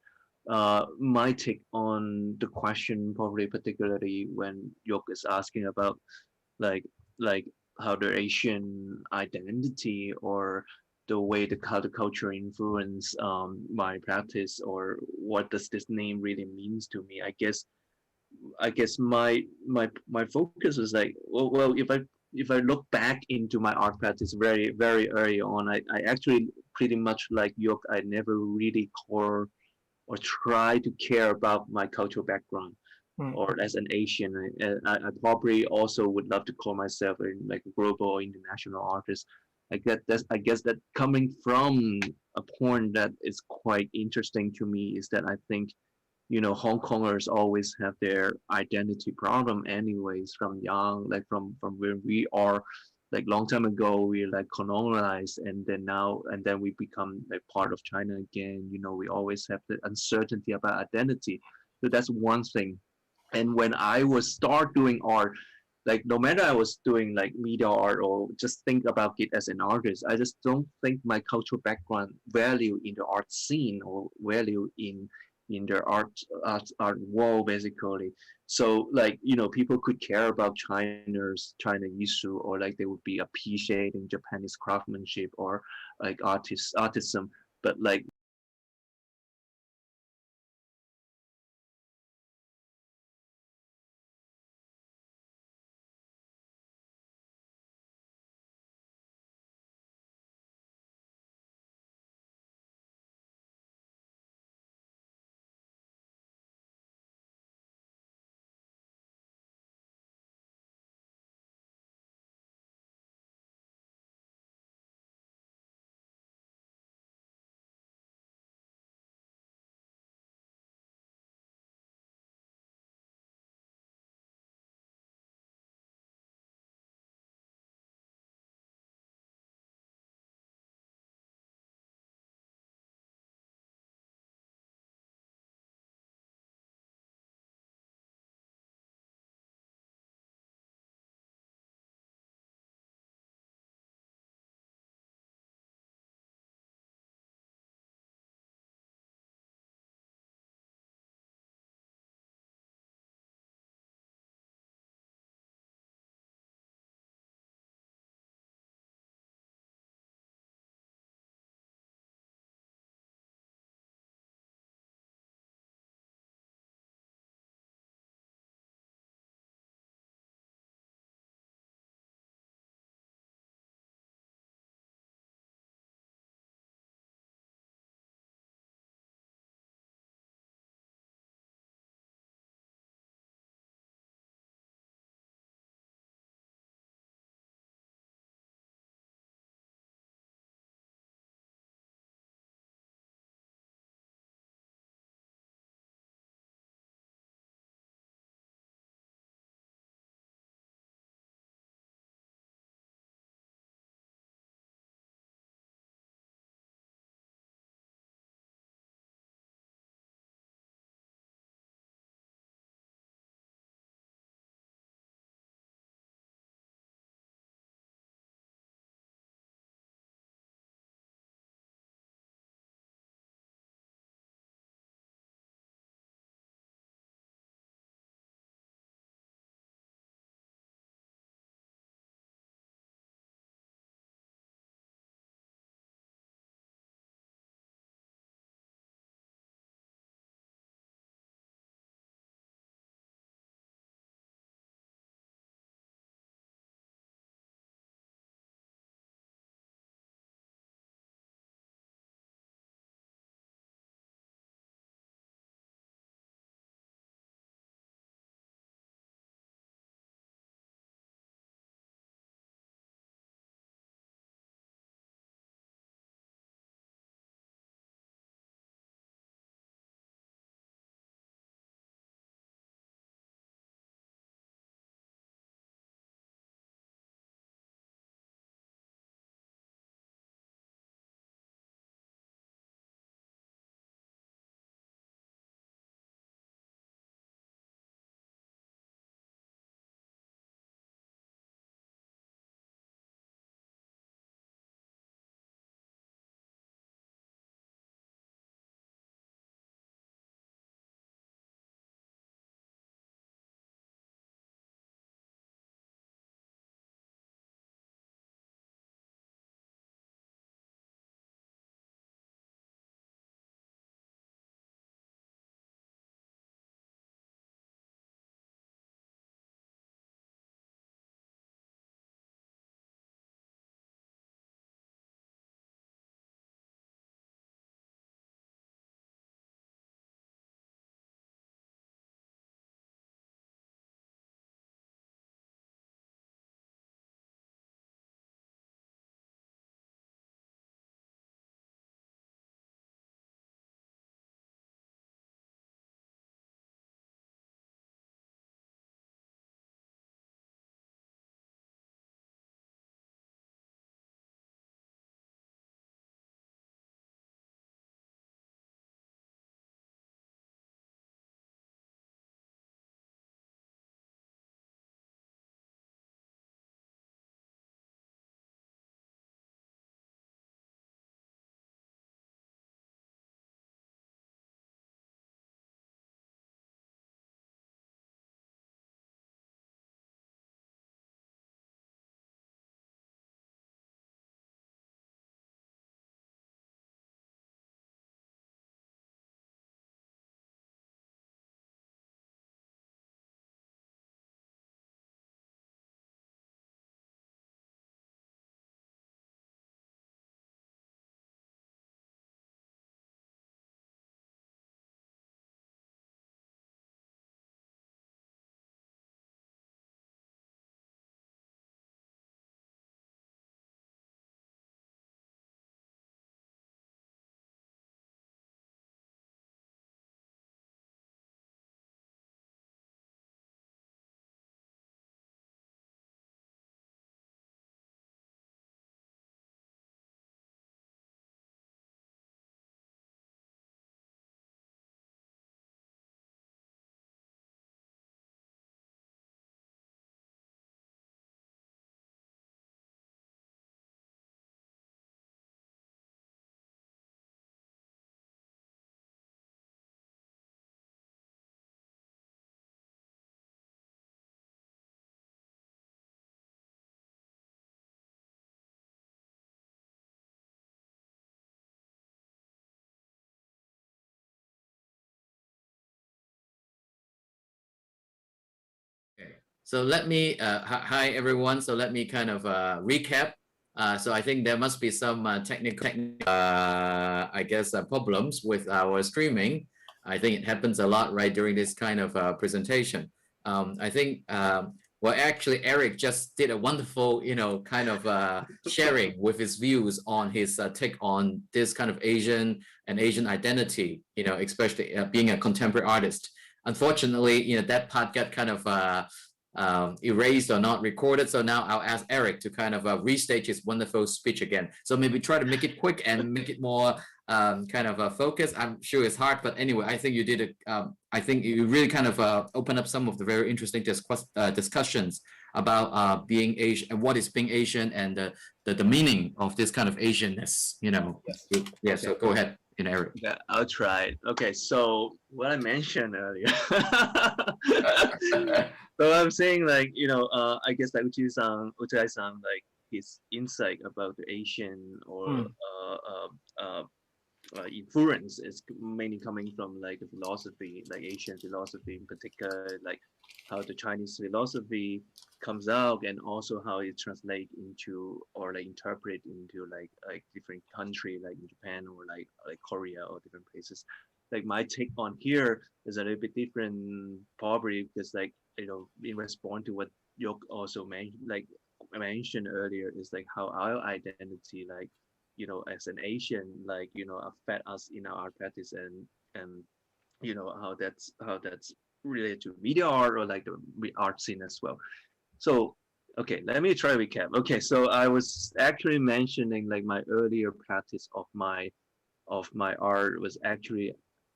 My take on the question, probably particularly when Yok is asking about like how the Asian identity, or the way how the culture influence my practice, or what does this name really means to me. I guess my focus is like, well, if I look back into my art practice very, very early on, I actually pretty much like Yok, I never really core or try to care about my cultural background, or as an Asian. I probably also would love to call myself like a global or international artist. I guess that coming from a point that is quite interesting to me is that I think, Hong Kongers always have their identity problem anyways from young, like from where we are, like long time ago, we like colonialized, and then we become like part of China again. We always have the uncertainty about identity. So that's one thing. And when I was start doing art, like no matter I was doing like media art or just think about it as an artist, I just don't think my cultural background value in the art scene or value in in their art wall basically. So like, you know, people could care about China issue, or like they would be appreciating Japanese craftsmanship or like artism, but like So let me, hi everyone. So let me kind of recap. So I think there must be some technical, I guess, problems with our streaming. I think it happens a lot, right, during this kind of presentation. I think, well, actually, Eric just did a wonderful, kind of sharing with his views on his take on this kind of Asian and Asian identity, especially being a contemporary artist. Unfortunately, that part got kind of erased or not recorded. So now I'll ask Eric to kind of restage his wonderful speech again. So maybe try to make it quick and make it more kind of focused. I'm sure it's hard, but anyway, I think you did it. I think you really kind of opened up some of the very interesting discussions about being Asian and what is being Asian and the meaning of this kind of Asianness, Yes. Yeah, so go ahead, Eric. Yeah, I'll try. Okay, so what I mentioned earlier. So I'm saying I guess like Uchiai-san, like his insight about the Asian or influence is mainly coming from like philosophy, like Asian philosophy in particular, like how the Chinese philosophy comes out and also how it translates into or like interpret into like different country like in Japan or like Korea or different places. Like my take on here is a little bit different probably because like in response to what Yok also mentioned earlier is like how our identity like as an Asian like affect us in our art practice and how that's related to media art or like the art scene as well. So okay, let me try to recap. Okay, so I was actually mentioning like my earlier practice of my art was actually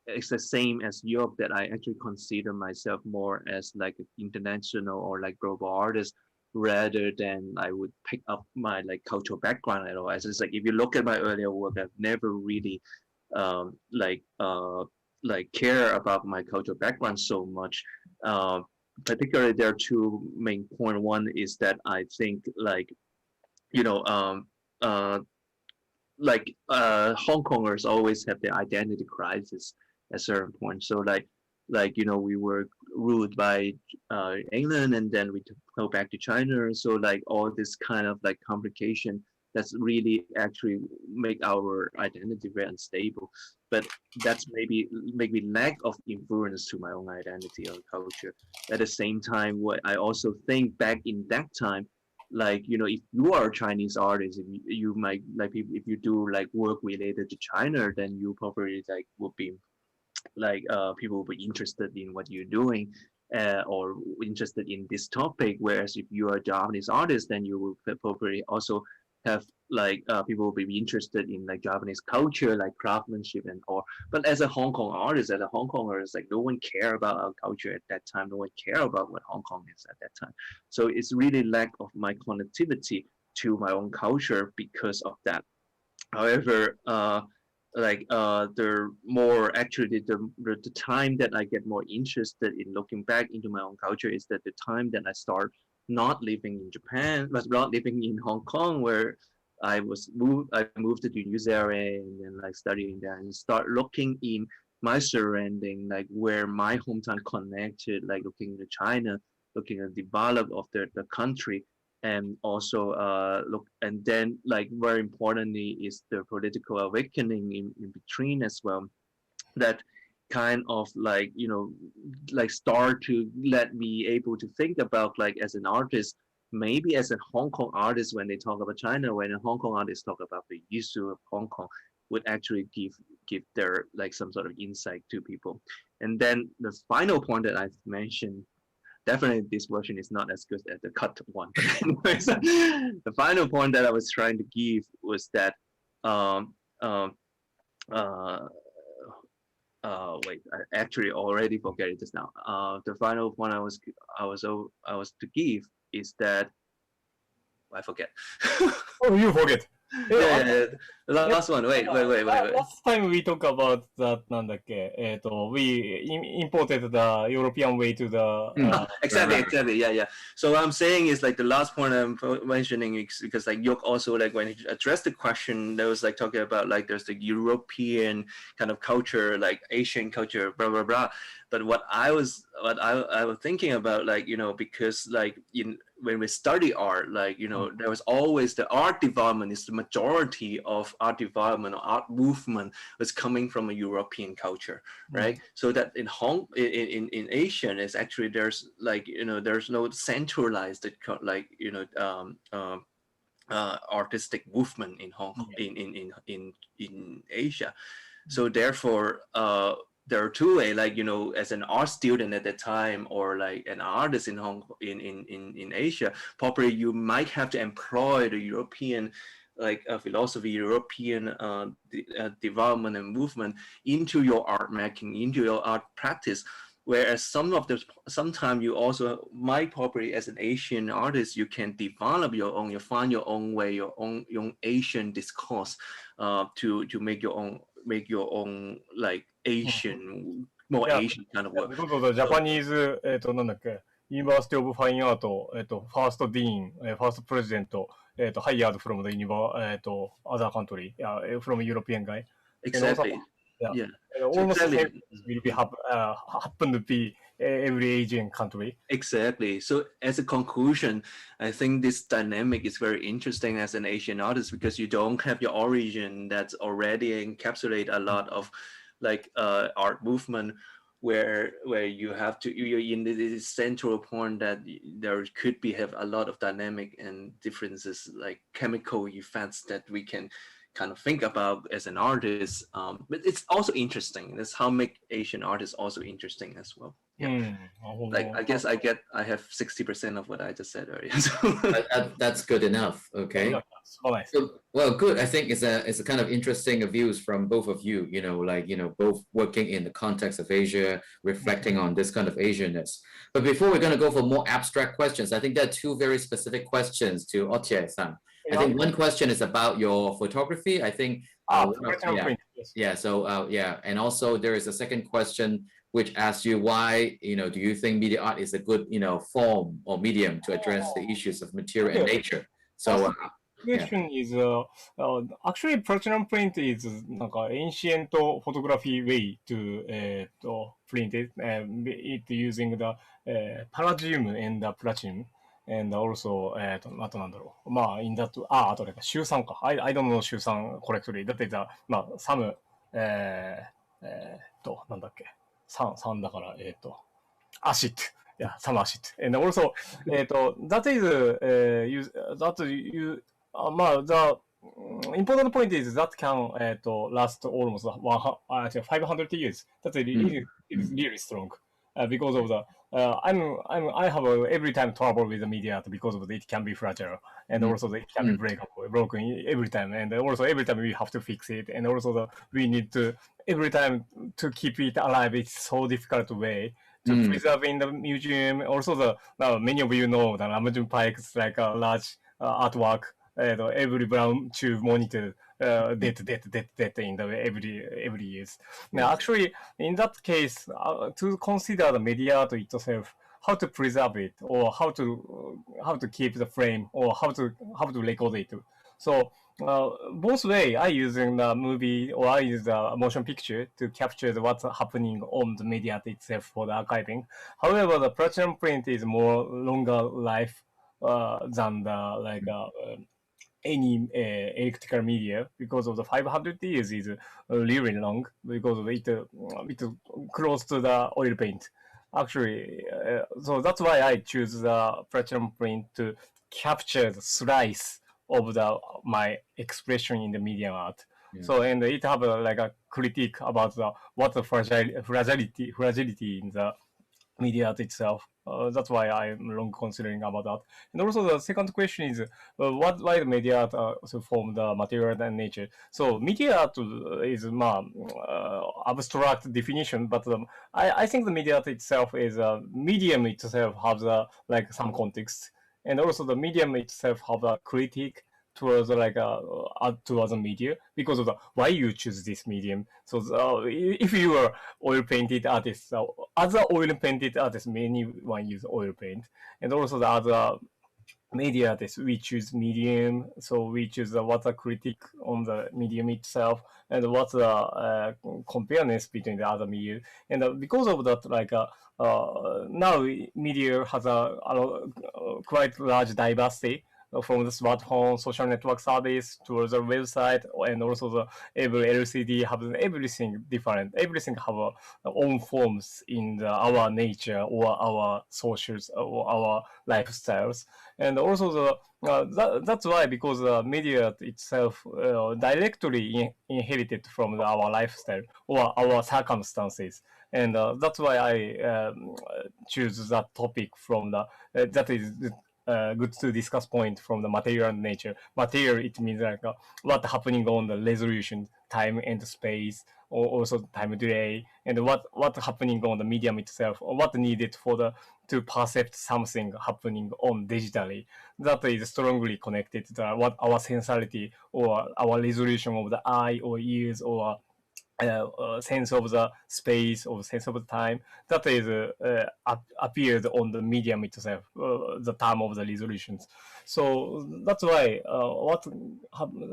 it's the same as Europe, that I actually consider myself more as like an international or like global artist rather than I would pick up my like cultural background at all. As it's like if you look at my earlier work, I've never really care about my cultural background so much. Particularly, there are two main points. One is that I think Hong Kongers always have their identity crisis at certain point. So we were ruled by England and then we go back to China. So like all this kind of like complication that's really actually make our identity very unstable. But that's maybe lack of influence to my own identity or culture. At the same time, what I also think back in that time, if you are a Chinese artist, you might if you do like work related to China, then you probably would be people will be interested in what you're doing or interested in this topic. Whereas if you are a Japanese artist, then you will probably also have people will be interested in like Japanese culture, like craftsmanship and all. But as a Hong Kong artist, as a Hong Konger, no one care about our culture at that time. No one care about what Hong Kong is at that time. So it's really lack of my connectivity to my own culture because of that. However, the more actually the time that I get more interested in looking back into my own culture is that the time that I start not living in Japan, but not living in Hong Kong, where I moved to the news area and then studying there and start looking in my surrounding, where my hometown connected, looking at China, looking at the development of the country, and also and then very importantly is the political awakening in between as well, that kind of start to let me able to think about as an artist, maybe as a Hong Kong artist, when they talk about China, when a Hong Kong artist talk about the issue of Hong Kong, would actually give their some sort of insight to people. And then the final point that I've mentioned, definitely this version is not as good as the cut one. Anyways, the final point that I was trying to give was that wait, I actually already forget it just now. The final point I was to give is that I forget. Oh, you forget. Yeah. The last one. Wait. Last time we talked about that, なんだっけ、we imported the European way to the. Exactly. Yeah. So what I'm saying is like the last point I'm mentioning is because like Yuk also like when he addressed the question, there was like talking about like there's the European kind of culture, like Asian culture, blah blah blah. But what I was thinking about, like, you know, because like when we study art, like, you know, there was always the art development is the majority of art development or art movement was coming from a European culture, right? So that in Asian is actually there's like, you know, there's no centralized like, you know, artistic movement in Hong Kong, in Asia. So therefore, there are two ways, like, you know, as an art student at that time, or like an artist in in Asia, probably you might have to employ the European like philosophy, European development and movement into your art making, into your art practice. Whereas sometimes you also might probably as an Asian artist, you can develop your own, you find your own way, your own Asian discourse to make your own like Asian, more Asian kind of work. Because of the Japanese, なんだっけ、University of Fine Art, first dean, first president, hired from the other country, from European guy. Exactly. Yeah. Almost the same will be happen to be every Asian country. Exactly. So as a conclusion, I think this dynamic is very interesting as an Asian artist because you don't have your origin that's already encapsulate a lot of like art movement where you have to, you're in this central point that there could have a lot of dynamic and differences, like chemical effects that we can kind of think about as an artist, but it's also interesting. That's how make Asian artists also interesting as well. Yeah. Like I guess I have 60% of what I just said earlier. So. That's good enough. Okay. So, well, good. I think it's a kind of interesting views from both of you. You know, like, you know, both working in the context of Asia, reflecting on this kind of Asianness. But before we're going to go for more abstract questions, I think there are two very specific questions to Ochiai-san. I think one question is about your photography. I think. Yeah. So yeah, and also there is a second question which asks you why, you know, do you think media art is a good, you know, form or medium to address the issues of material and nature? So question is actually platinum print is なんか ancient photography way to print it, it using the palladium and the platinum. And also, あとなんだろう。まあ、in that, あとね、週3か。I don't know 週3 correctly. That isまあ、some, なんだっけ。3だから、acid. Yeah, some acid. And also, that is,まあ、the important point is that can, last almost 500 years. That's really strong. Because of the, I have every time trouble with the media because of it can be fragile and also it can be broken every time, and also every time we have to fix it, and also we need to every time to keep it alive. It's so difficult way to preserve in the museum. Also many of you know that Amazon Pike is like a large artwork. Every brown tube monitor dead in the every years. Now, actually, in that case, to consider the media art itself, how to preserve it, or how to keep the frame, or how to record it. So both way, I using the movie or I use the motion picture to capture what's happening on the media art itself for the archiving. However, the platinum print is more longer life than the any electrical media, because of the 500 years is really long, because of it close to the oil paint. Actually, so that's why I choose the platinum print to capture the slice of my expression in the media art. Yeah. So, and it have like a critique about what the fragility in the media art itself. That's why I'm long considering about that. And also the second question is, why the media art also form the material and nature? So media art is abstract definition, but I think the media art itself is a medium itself has like some context, and also the medium itself have a critique towards towards the media because of the why you choose this medium. So if you are oil painted artist, other oil painted artists, many one use oil paint, and also the other media artists, we choose medium. So we choose what's a critic on the medium itself and what's the comparedness between the other media. And because of that, now media has a quite large diversity from the smartphone, social network service towards the website, and also the every LCD have everything different. Everything have own forms in our nature or our socials or our lifestyles. And also that's why, because the media itself directly inherited from our lifestyle or our circumstances. And that's why I choose that topic from that is good to discuss point from the material nature. Material, it means what happening on the resolution, time and space, or also time delay, and what happening on the medium itself, or what needed for to perceive something happening on digitally. That is strongly connected to what our sensibility or our resolution of the eye or ears or sense of the space or sense of the time that is appears on the medium itself, the term of the resolutions. So that's why what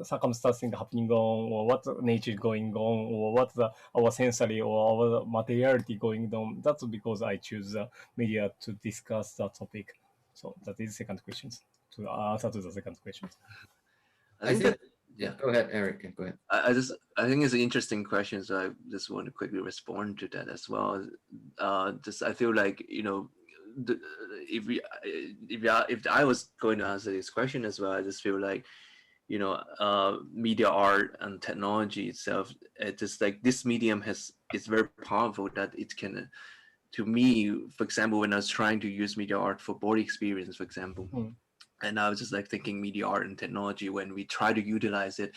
circumstances happening on, or what nature is going on, or what our sensory or our materiality going on. That's because I choose the media to discuss that topic. So that is the second question. To answer to the second question. I think yeah, go ahead, Eric. Go ahead. I think it's an interesting question, so I just want to quickly respond to that as well. I feel like, if I was going to answer this question as well, I just feel like, media art and technology itself, it's just like this medium is very powerful that it can, to me, for example, when I was trying to use media art for body experience, for example. And I was just thinking media art and technology, when we try to utilize it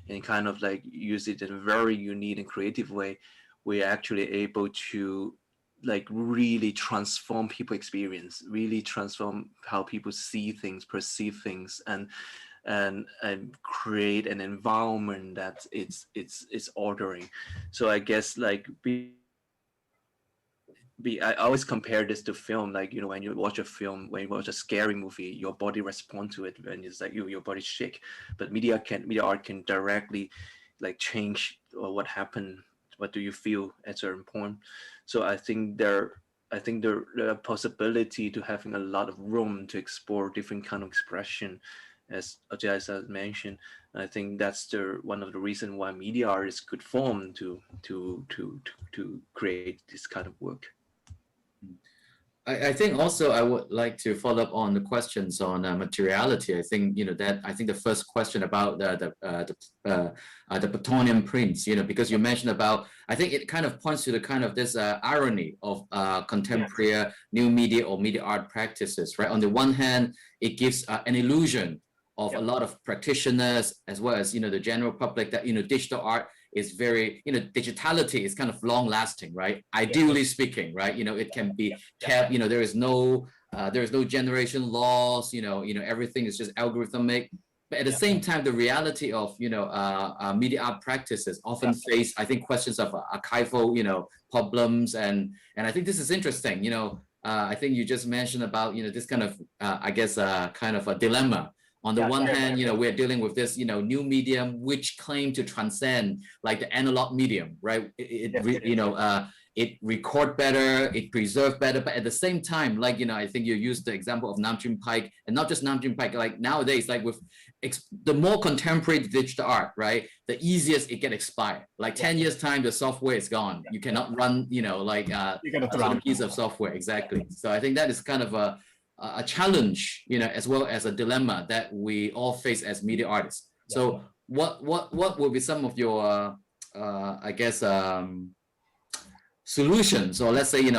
and kind of use it in a very unique and creative way, we're actually able to really transform people experience, really transform how people see things, perceive things, and create an environment that it's ordering. So I guess I always compare this to film, when you watch a film, when you watch a scary movie, your body responds to it when it's your body shake. But media art can directly change what happened, what do you feel at a certain point. So I think there a possibility to having a lot of room to explore different kind of expression, as Ochiai mentioned. I think that's one of the reasons why media art is good form to create this kind of work. I think also I would like to follow up on the questions on materiality. I think the first question about the plutonium prints, because you mentioned about, I think it kind of points to the kind of this irony of contemporary new media or media art practices, right? On the one hand, it gives an illusion of a lot of practitioners as well as the general public that digital art is very, digitality is kind of long lasting, right? Ideally speaking, right? It can be kept, there is no generation loss, everything is just algorithmic. But at the same time, the reality of, media art practices often face, I think, questions of archival, problems. And I think this is interesting, I think you just mentioned about, this kind of, kind of a dilemma. On the one hand, we're dealing with this, new medium which claim to transcend the analog medium, right? It record better, it preserve better, but at the same time, I think you used the example of Nam June Paik, and not just Nam June Paik, nowadays, with the more contemporary digital art, right? The easiest it get expired. 10 years time, the software is gone. You cannot run, a piece of software, exactly. So I think that is kind of a challenge, as well as a dilemma that we all face as media artists. So what will be some of your, solutions, or let's say,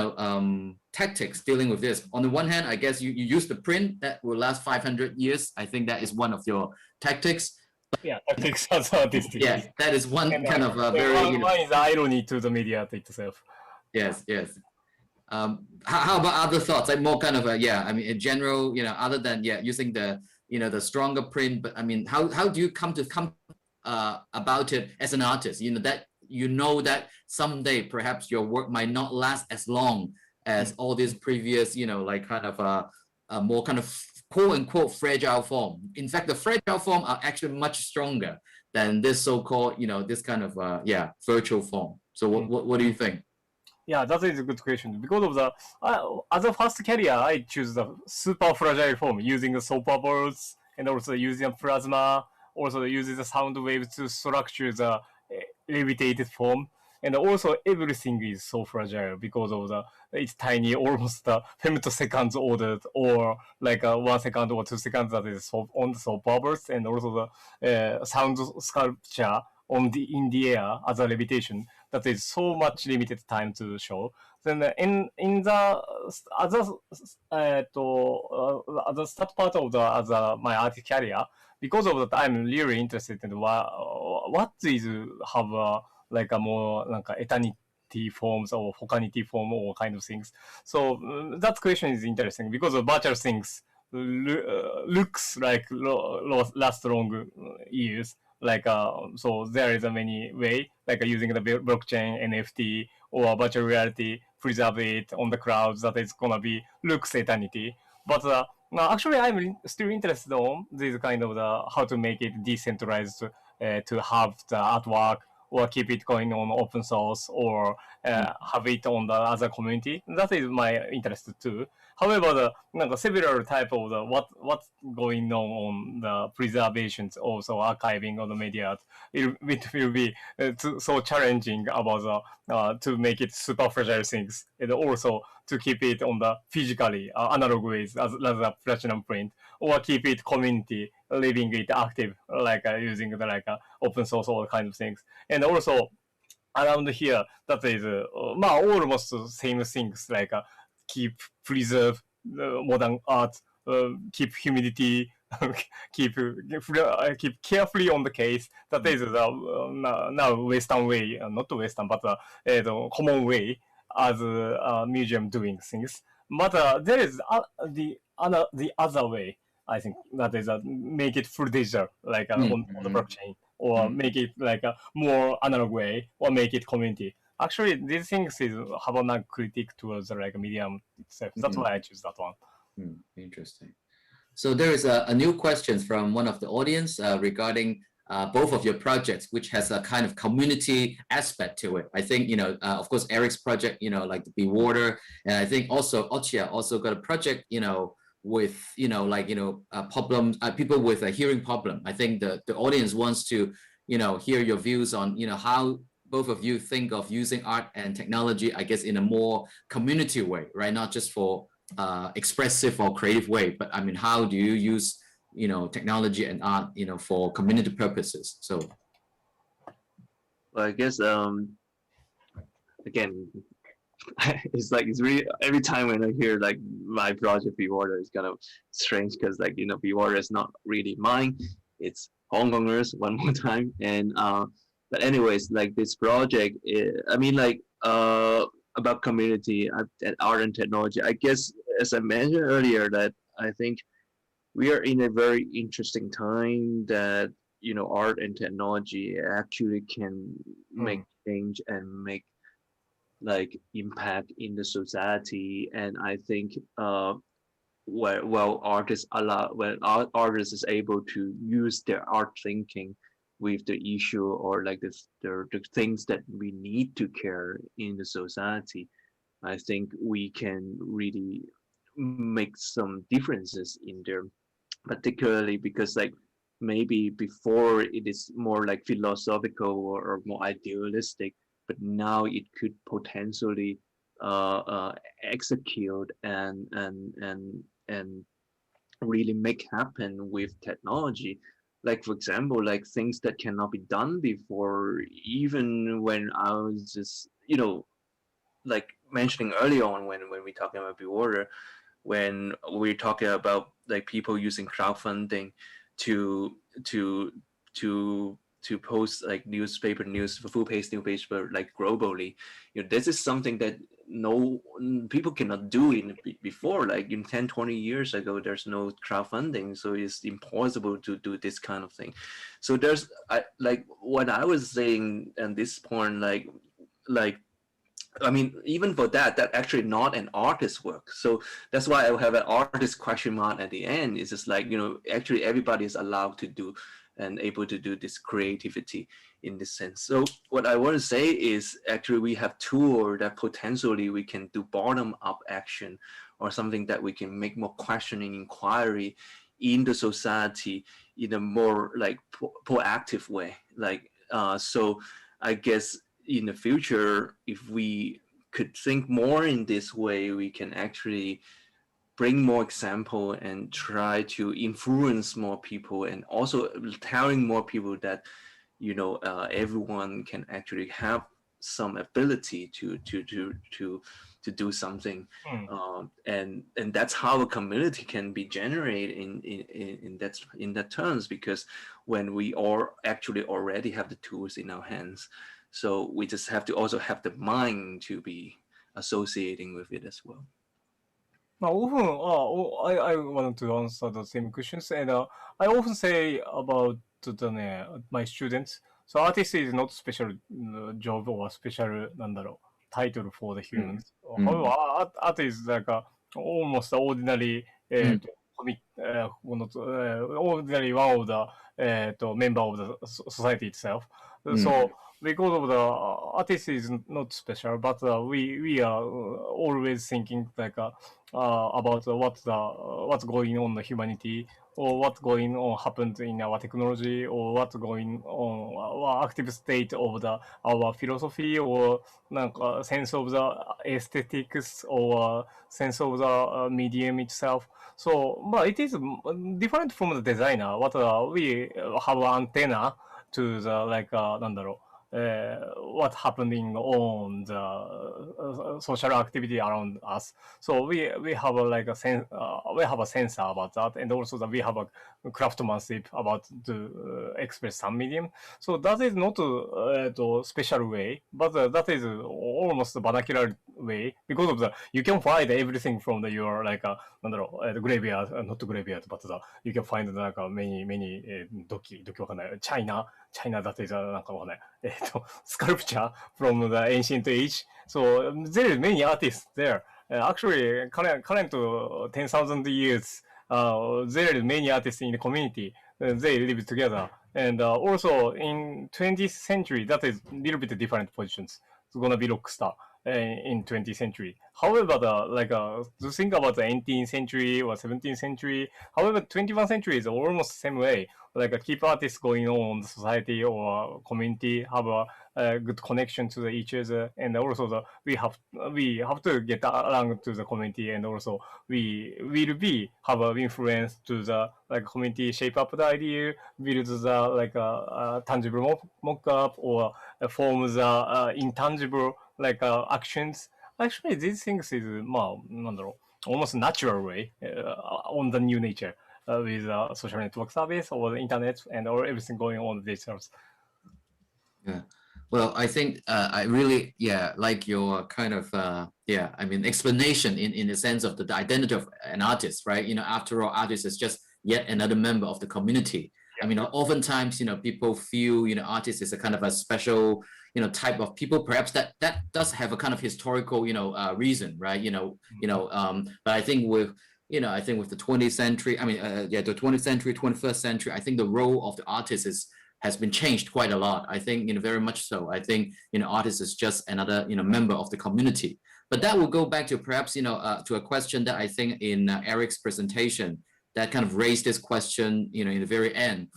tactics dealing with this? On the one hand, I guess you use the print that will last 500 years. I think that is one of your tactics. Tactics as artistic. Yeah, that is one kind of very. One is irony to the media itself. Yes. How about other thoughts? More kind of in general, other than using the the stronger print, but I mean, how do you come about it as an artist? That someday perhaps your work might not last as long as all these previous, like kind of a more kind of quote unquote fragile form. In fact, the fragile form are actually much stronger than this so-called, this kind of virtual form. So what do you think? Yeah, that is a good question. Because of the, as a first career, I choose the super fragile form using the soap bubbles and also using plasma, also using the sound waves to structure the levitated form. And also everything is so fragile because of it's tiny, almost femtoseconds ordered, or like 1 second or 2 seconds that is on the soap bubbles, and also the sound sculpture in the air as a levitation. That is so much limited time to show. Then in the other start part of my art career, because of that, I'm really interested in what is have like a more like eternity forms or focanity form or kind of things. So that question is interesting because of virtual things looks like last long years. Like so there is a many way like using the blockchain, NFT, or virtual reality, preserve it on the clouds that is gonna be looks eternity. But now actually I'm still interested on this kind of how to make it decentralized to have the artwork or keep it going on open source or have it on the other community. That is my interest too. However, several type of what's going on the preservations, also archiving of the media, it will be so challenging about to make it super fragile things, and also to keep it on the physically analog ways as a platinum print, or keep it community, leaving it active, like using the open source, all kind of things. And also around here, that is almost the same things, like keep preserve modern art, keep humidity, keep carefully on the case. That is now Western way, not Western, but the common way as a museum doing things. But there is the other way. I think that is make it full digital, like on the blockchain, or make it like a more analog way, or make it community. Actually, these things have a critique towards like a medium itself. That's why I choose that one. Interesting. So there is a new question from one of the audience regarding both of your projects, which has a kind of community aspect to it. I think, of course, Eric's project, like the Be Water, and I think also Ochiai also got a project, with, problems, people with a hearing problem. I think the audience wants to, hear your views on, how both of you think of using art and technology, I guess, in a more community way, right? Not just for expressive or creative way, but I mean, how do you use, technology and art, for community purposes? So, well, I guess, again, it's really every time when I hear like my project Be Water, it's kind of strange because Be Water is not really mine. It's Hong Kongers one more time. And but anyways, like this project, about community and art and technology. I guess as I mentioned earlier, that I think we are in a very interesting time that art and technology actually can make change and make like impact in the society. And I think when artists is able to use their art thinking with the issue or like the things that we need to care in the society, I think we can really make some differences in there, particularly because like maybe before it is more like philosophical or more idealistic, but now it could potentially execute and really make happen with technology. Like for example, like things that cannot be done before, even when I was just like mentioning earlier on when we talking about Be Water, when we're talking about like people using crowdfunding to post like newspaper news, full page newspaper like globally, this is something that no people cannot do it before. Like in 10, 20 years ago, there's no crowdfunding, so it's impossible to do this kind of thing. So there's like what I was saying at this point, like I mean, even for that actually not an artist's work. So that's why I have an artist question mark at the end. It's just like, actually everybody is allowed to do and able to do this creativity in this sense. So what I want to say is actually we have tools that potentially we can do bottom-up action or something that we can make more questioning inquiry in the society in a more like proactive way. Like, so I guess in the future, if we could think more in this way, we can actually bring more example and try to influence more people, and also telling more people that everyone can actually have some ability to do something, and that's how a community can be generated in that terms, because when we all actually already have the tools in our hands, so we just have to also have the mind to be associating with it as well. Often, I want to answer the same questions, and I often say about my students. So artist is not special job or special title for the humans. However, art is like almost ordinary ordinary one of the member of the society itself. So because of the artist is not special, but we are always thinking like about what's going on in the humanity, or what's going on happened in our technology, or what's going on our active state of our philosophy, or sense of the aesthetics, or sense of the medium itself. So, but it is different from the designer. What we have antenna to the what happening on the social activity around us. So we have we have a sensor about that, and also that we have a craftsmanship about to express some medium. So that is not a special way, but that is almost a vernacular way, because of you can find everything from your the graveyard, not graveyard, but you can find many doki わかんない China that is sculpture from the ancient age. So there are many artists there. Actually, current 10,000 years, there are many artists in the community. They live together. And also in 20th century, that is a little bit different positions. It's gonna be rock star in 20th century. However, to think about the 18th century or 17th century, however, 21st century is almost the same way. Like keep artists going on the society or community, have a good connection to each other, and also we have to get along to the community, and also we will have an influence to the community, shape up the idea, build the tangible mock-up, or form the intangible actions. Actually, these things is almost natural way on the new nature. With social network service or the internet and or everything going on these terms. Yeah, well, I think I really like your kind of explanation in the sense of the identity of an artist, right? After all, artist is just yet another member of the community. I mean, oftentimes people feel artist is a kind of a special type of people. Perhaps that does have a kind of historical reason, right? But I think with with the 20th century, the 20th century, 21st century, I think the role of the artist has been changed quite a lot. I think, very much so. I think, artist is just another, member of the community. But that will go back to perhaps, to a question that I think in Eric's presentation that kind of raised this question, in the very end.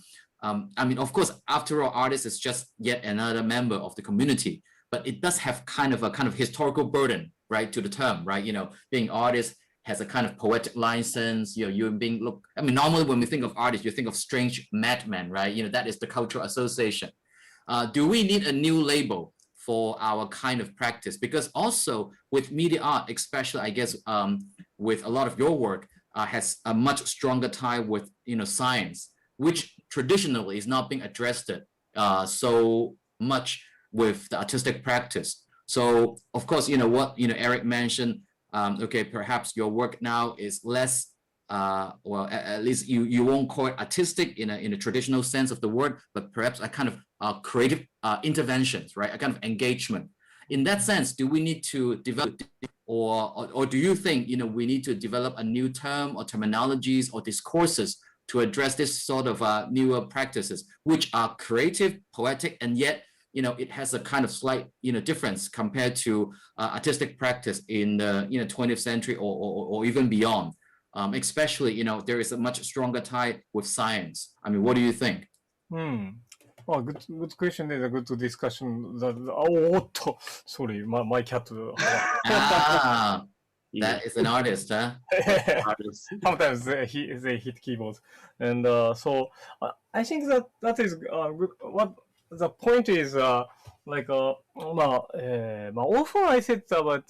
Of course, after all, artist is just yet another member of the community, but it does have kind of historical burden, right, to the term, right? Being artist has a kind of poetic license, normally when we think of artists, you think of strange madmen, right? That is the cultural association. Do we need a new label for our kind of practice? Because also with media art, especially, I guess, with a lot of your work, has a much stronger tie with, science, which traditionally is not being addressed so much with the artistic practice. So of course, what Eric mentioned. Okay, perhaps your work now is less. Well, at least you won't call it artistic in a traditional sense of the word, but perhaps a kind of creative interventions, right? A kind of engagement. In that sense, do we need to develop, or do you think we need to develop a new term or terminologies or discourses to address this sort of newer practices, which are creative, poetic, and yet it has a kind of slight difference compared to artistic practice in the 20th century or even beyond. Especially there is a much stronger tie with science. I mean, what do you think? Oh, good question and a good discussion. Sorry, my cat. That is an artist, huh? Sometimes they hit keyboards, and so I think that is good. What the point is, often I said about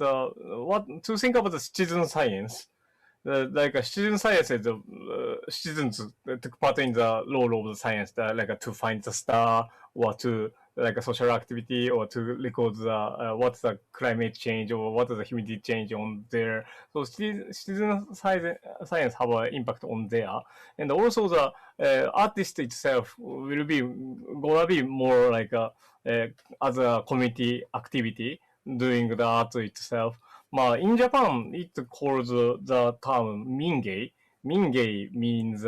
what to think about the citizen science. Citizen science is citizens took part in the role of the science, to find the star or to a social activity or to record what's the climate change or what is the humidity change on there. So citizen science have an impact on there, and also the artist itself will be gonna be more as a community activity doing the art itself. In Japan, it calls the term mingei. Mingei means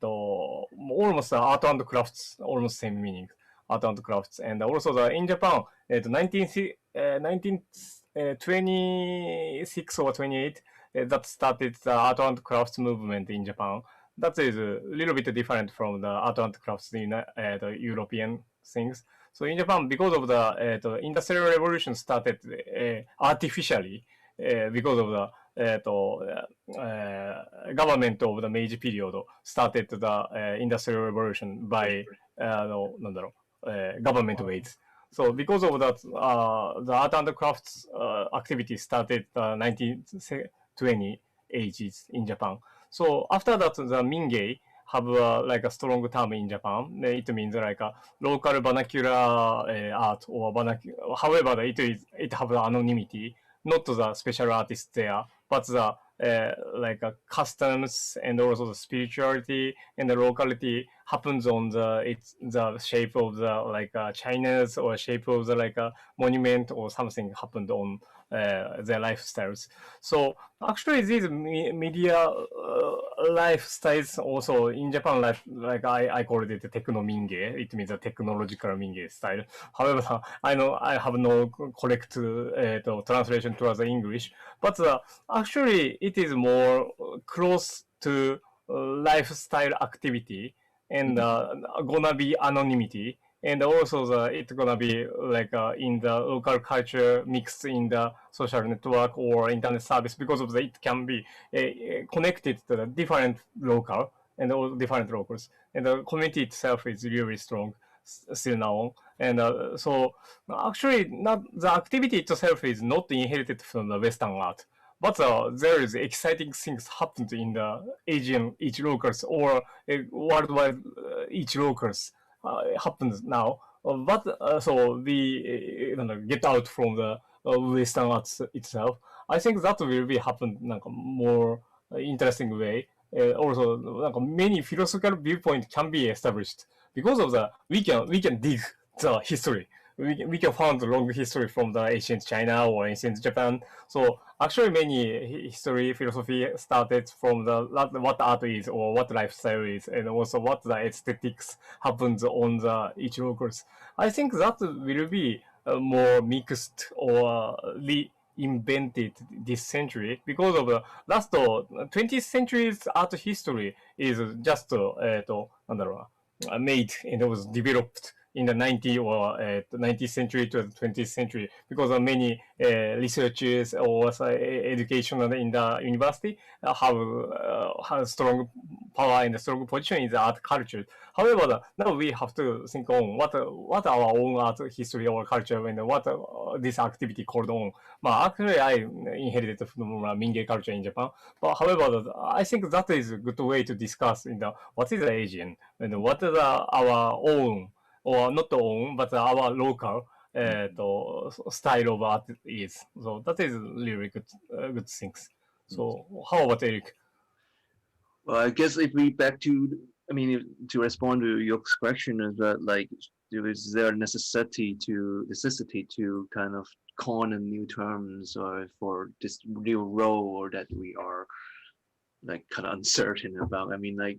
almost art and crafts, almost same meaning, art and crafts. And also in Japan, 1926 or 28, that started the art and crafts movement in Japan. That is a little bit different from the art and crafts in the European things. So in Japan, because of the industrial revolution started artificially, because of the government of the Meiji period started the industrial revolution by government ways. So because of that, the art and crafts activity started 1920 ages in Japan. So after that, the mingei have a strong term in Japan. It means a local vernacular art or however it have anonymity. Not the special artists there, but the customs and also the spirituality and the locality happens on the shape of the China's or shape of the monument or something happened on their lifestyles. So actually these media lifestyles also in Japan, I call it the techno minge. It means a technological minge style. However, I know I have no correct translation towards the English, but actually it is more close to lifestyle activity and gonna be anonymity. And also it's gonna be in the local culture mixed in the social network or internet service because of it can be connected to the different local and all different locals. And the community itself is really strong still now. And so actually the activity itself is not inherited from the Western art. But there is exciting things happened in the Asian each locals or worldwide each locals. Happens now, but so we get out from the Western arts itself. I think that will be happen more interesting way. Also, many philosophical viewpoint can be established because of the we can dig the history. We can find the long history from the ancient China or ancient Japan. So actually many history, philosophy started from the what art is or what lifestyle is and also what the aesthetics happens on the each locals. I think that will be more mixed or reinvented this century because of the last 20th century's art history is just made and it was developed in the 19th century to the 20th century because of many researchers or education in the university have strong power and strong position in the art culture. However, now we have to think on what our own art history or culture and what this activity called on. Actually, I inherited from Mingei culture in Japan. But however, I think that is a good way to discuss in the what is the Asian and what is our own or not own, but our local style of art is. So that is really good things. So how about Eric? Well, I guess if we back to, to respond to your question is that like, is there necessity to kind of coin a new terms or for this new role that we are like kind of uncertain about? I mean, like,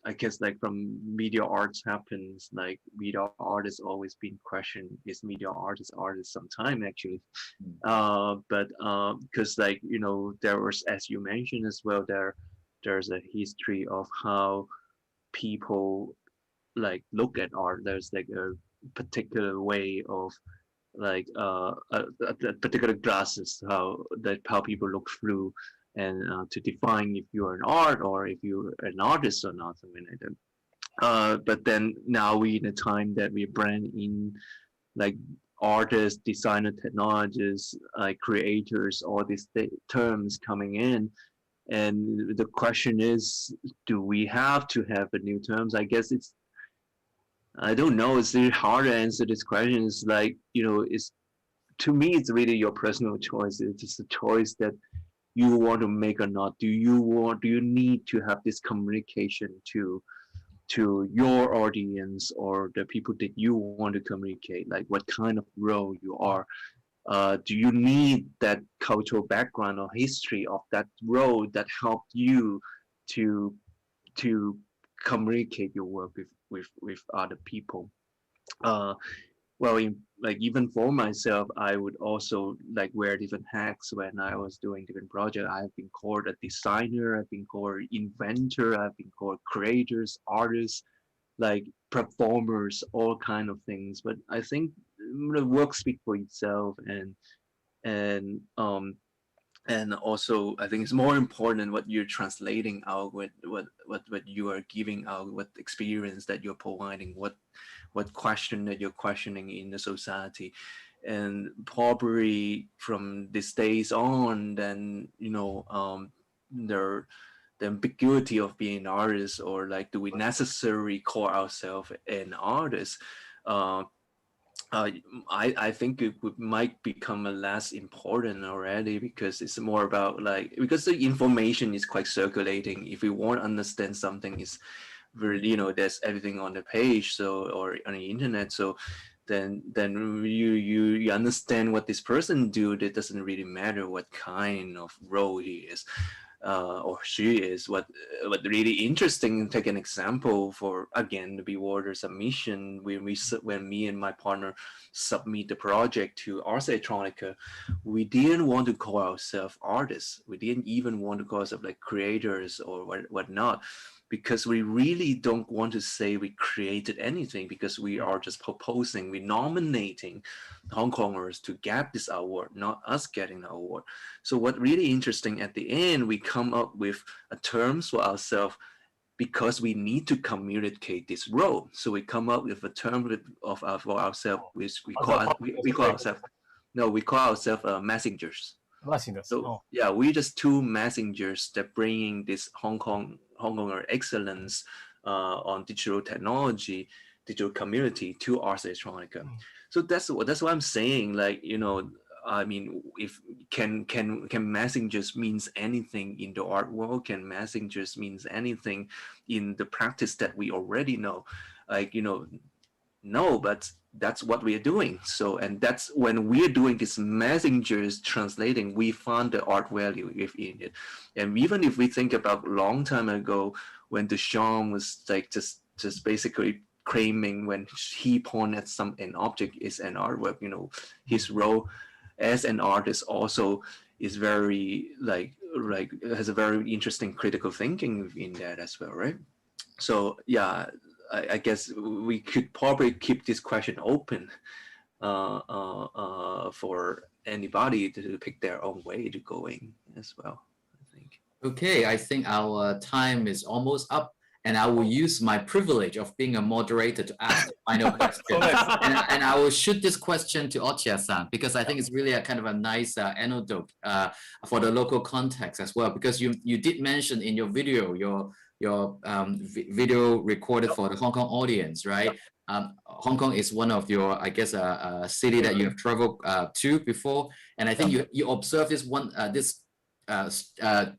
I guess like from media arts happens, like media art has always been questioned. Is media artist sometime actually? But because like, you know, there was, as you mentioned as well, there's a history of how people like look at art. There's like a particular way of like a particular glasses how people look through, and to define if you're an art or if you're an artist or not, something like that. But then now we in a time that we brand in like artists, designer, technologists, like creators, all these terms coming in. And the question is, do we have to have the new terms? I guess I don't know. It's really hard to answer this question. It's like, you know, to me, it's really your personal choice. It's just a choice that you want to make or not. Do you need to have this communication to your audience or the people that you want to communicate? Like what kind of role you are? Do you need that cultural background or history of that role that helped you to communicate your work with other people? Well, like even for myself, I would also like wear different hats when I was doing different projects. I've been called a designer, I've been called inventor, I've been called creators, artists, like performers, all kind of things. But I think the work speaks for itself, and also I think it's more important what you're translating out, what you are giving out, what experience that you're providing, what question that you're questioning in the society. And probably from these days on, then, you know, the ambiguity of being an artist, or like, do we necessarily call ourselves an artist? I think it might become less important already, because it's more about like, because the information is quite circulating. If we want to understand something, is really, you know, there's everything on the page, so, or on the internet. So then you understand what this person do. It doesn't really matter what kind of role he is. Or she is. What really interesting, take an example for, again, the Be-Water submission. When me and my partner submit the project to Ars Electronica, we didn't want to call ourselves artists. We didn't even want to call ourselves like creators or whatnot, because we really don't want to say we created anything, because we are just proposing, we're nominating Hong Kongers to get this award, not us getting the award. So what really interesting, at the end, we come up with a terms for ourselves because we need to communicate this role. So we come up with a term for ourselves, which we call ourselves messengers. So yeah, we're just two messengers that bringing this Hong-Konger excellence on digital technology, digital community to Ars Electronica. So that's what I'm saying. Like, you know, I mean, if can messengers means anything in the art world? Can messengers means anything in the practice that we already know? Like, you know, no, but that's what we are doing. So, and that's when we're doing this messengers translating, we found the art value within it. And even if we think about a long time ago, when Duchamp was like just basically claiming, when he pointed at an object is an artwork, you know, his role as an artist also is very like has a very interesting critical thinking in that as well, right? So yeah, I guess we could probably keep this question open for anybody to pick their own way to going as well, I think. Okay, I think our time is almost up, and I will use my privilege of being a moderator to ask the final question. And I will shoot this question to Ochiai-san, because I think it's really a kind of a nice anecdote for the local context as well, because you did mention in your video, your video recorded for the Hong Kong audience, right? Hong Kong is one of your, I guess, city that you have traveled to before, and I think you observe this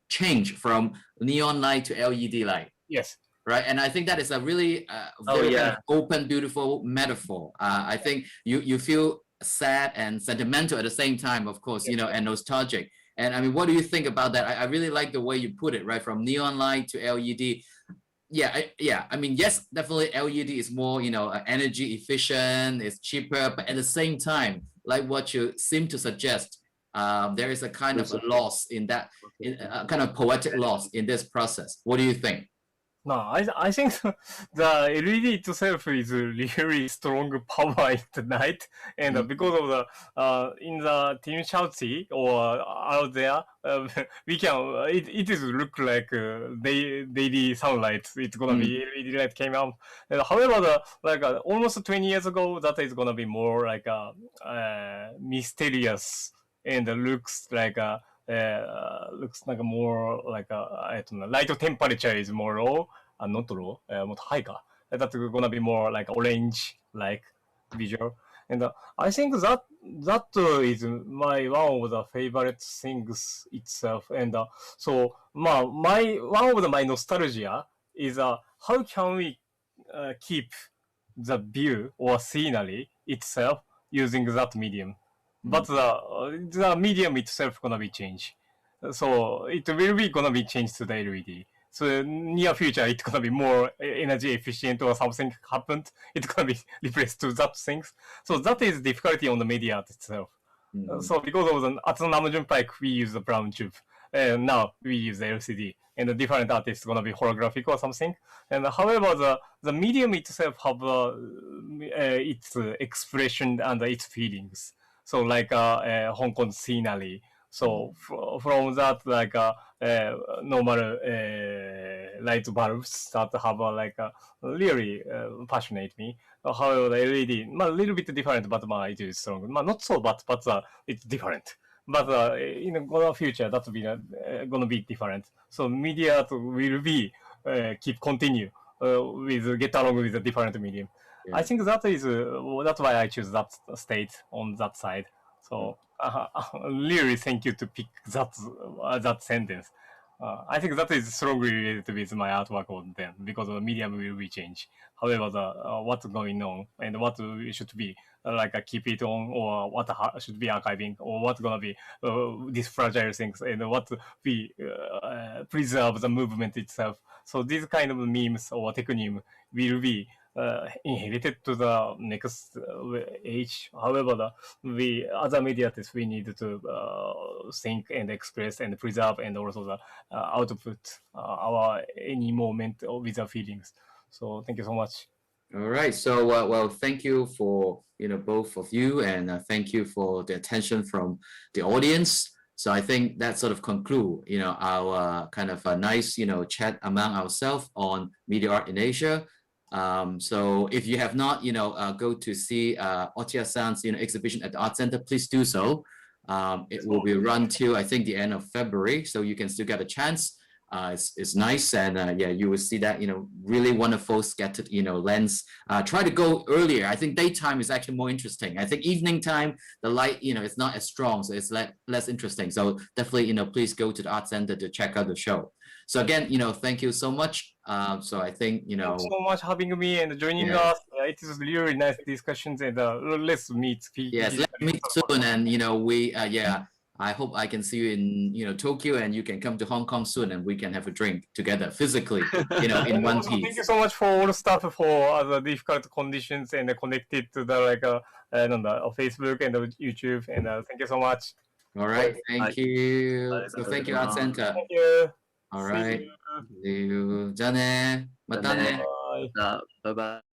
change from neon light to LED light. Yes. Right, and I think that is a really very kind of open, beautiful metaphor. I think you feel sad and sentimental at the same time, of course, and nostalgic. And I mean, what do you think about that? I really like the way you put it, right? From neon light to LED. Yeah. I mean, yes, definitely LED is more, energy efficient, it's cheaper, but at the same time, like what you seem to suggest, there is a kind of a loss in that, a kind of poetic loss in this process. What do you think? No, I think the LED itself is really strong power at the night, and because of the in the Team Chelsea or out there, we can it is look like daily sunlight. It's gonna be LED light came out. And however, almost 20 years ago, that is gonna be more like mysterious and looks like more like I don't know, light temperature is more low, not low, more high. That's gonna be more like orange like visual, and I think that is my one of the favorite things itself, and so my one of my nostalgia is how can we keep the view or scenery itself using that medium. But the medium itself gonna be changed, so it will be gonna be changed to the LED. So near future, it's gonna be more energy efficient or something happened. It's gonna be replaced to that things. So that is difficulty on the media itself. So because of at the Namjoon Pike, we use the brown tube, and now we use the LCD. And the different artists gonna be holographic or something. And however, the medium itself have its expression and its feelings. So like Hong Kong scenery. So from that, like normal light bulbs that have really passionate me. However, the LED, a little bit different, but it is strong. Not so bad, but it's different. But in the future, that will be gonna be different. So media will be continue with get along with a different medium. Yeah. I think that is that's why I choose that state on that side. So really thank you to pick that sentence. I think that is strongly related with my artwork on them because the medium will be changed. However, what's going on and what should be keep it on, or what should be archiving, or what's gonna be these fragile things, and what we preserve the movement itself. So these kind of memes or technique will be inherited to the next age. However, we other media we need to think and express and preserve, and also the output our any moment with the feelings. So thank you so much. All right. So well, thank you for both of you, and thank you for the attention from the audience. So I think that sort of conclude our kind of a nice chat among ourselves on media art in Asia. So if you have not go to see Ochiai-san's exhibition at the Art Center, please do so. It will be run till I think the end of February, so you can still get a chance. It's nice, and yeah, you will see that really wonderful scattered lens. Try to go earlier. I think daytime is actually more interesting. I think evening time the light it's not as strong, so it's less interesting. So definitely please go to the Art Center to check out the show. So again, thank you so much. So I think Thank you so much having me and joining us. It is really nice discussions, and let's meet. Yes, let's meet soon, and we I hope I can see you in Tokyo, and you can come to Hong Kong soon, and we can have a drink together physically, in one piece. Thank you so much for all the stuff for the difficult conditions and connected to the Facebook and YouTube, and thank you so much. All right, thank you. So thank you, Art Center. Thank you. All right. See you. じゃあね。またね。Bye bye.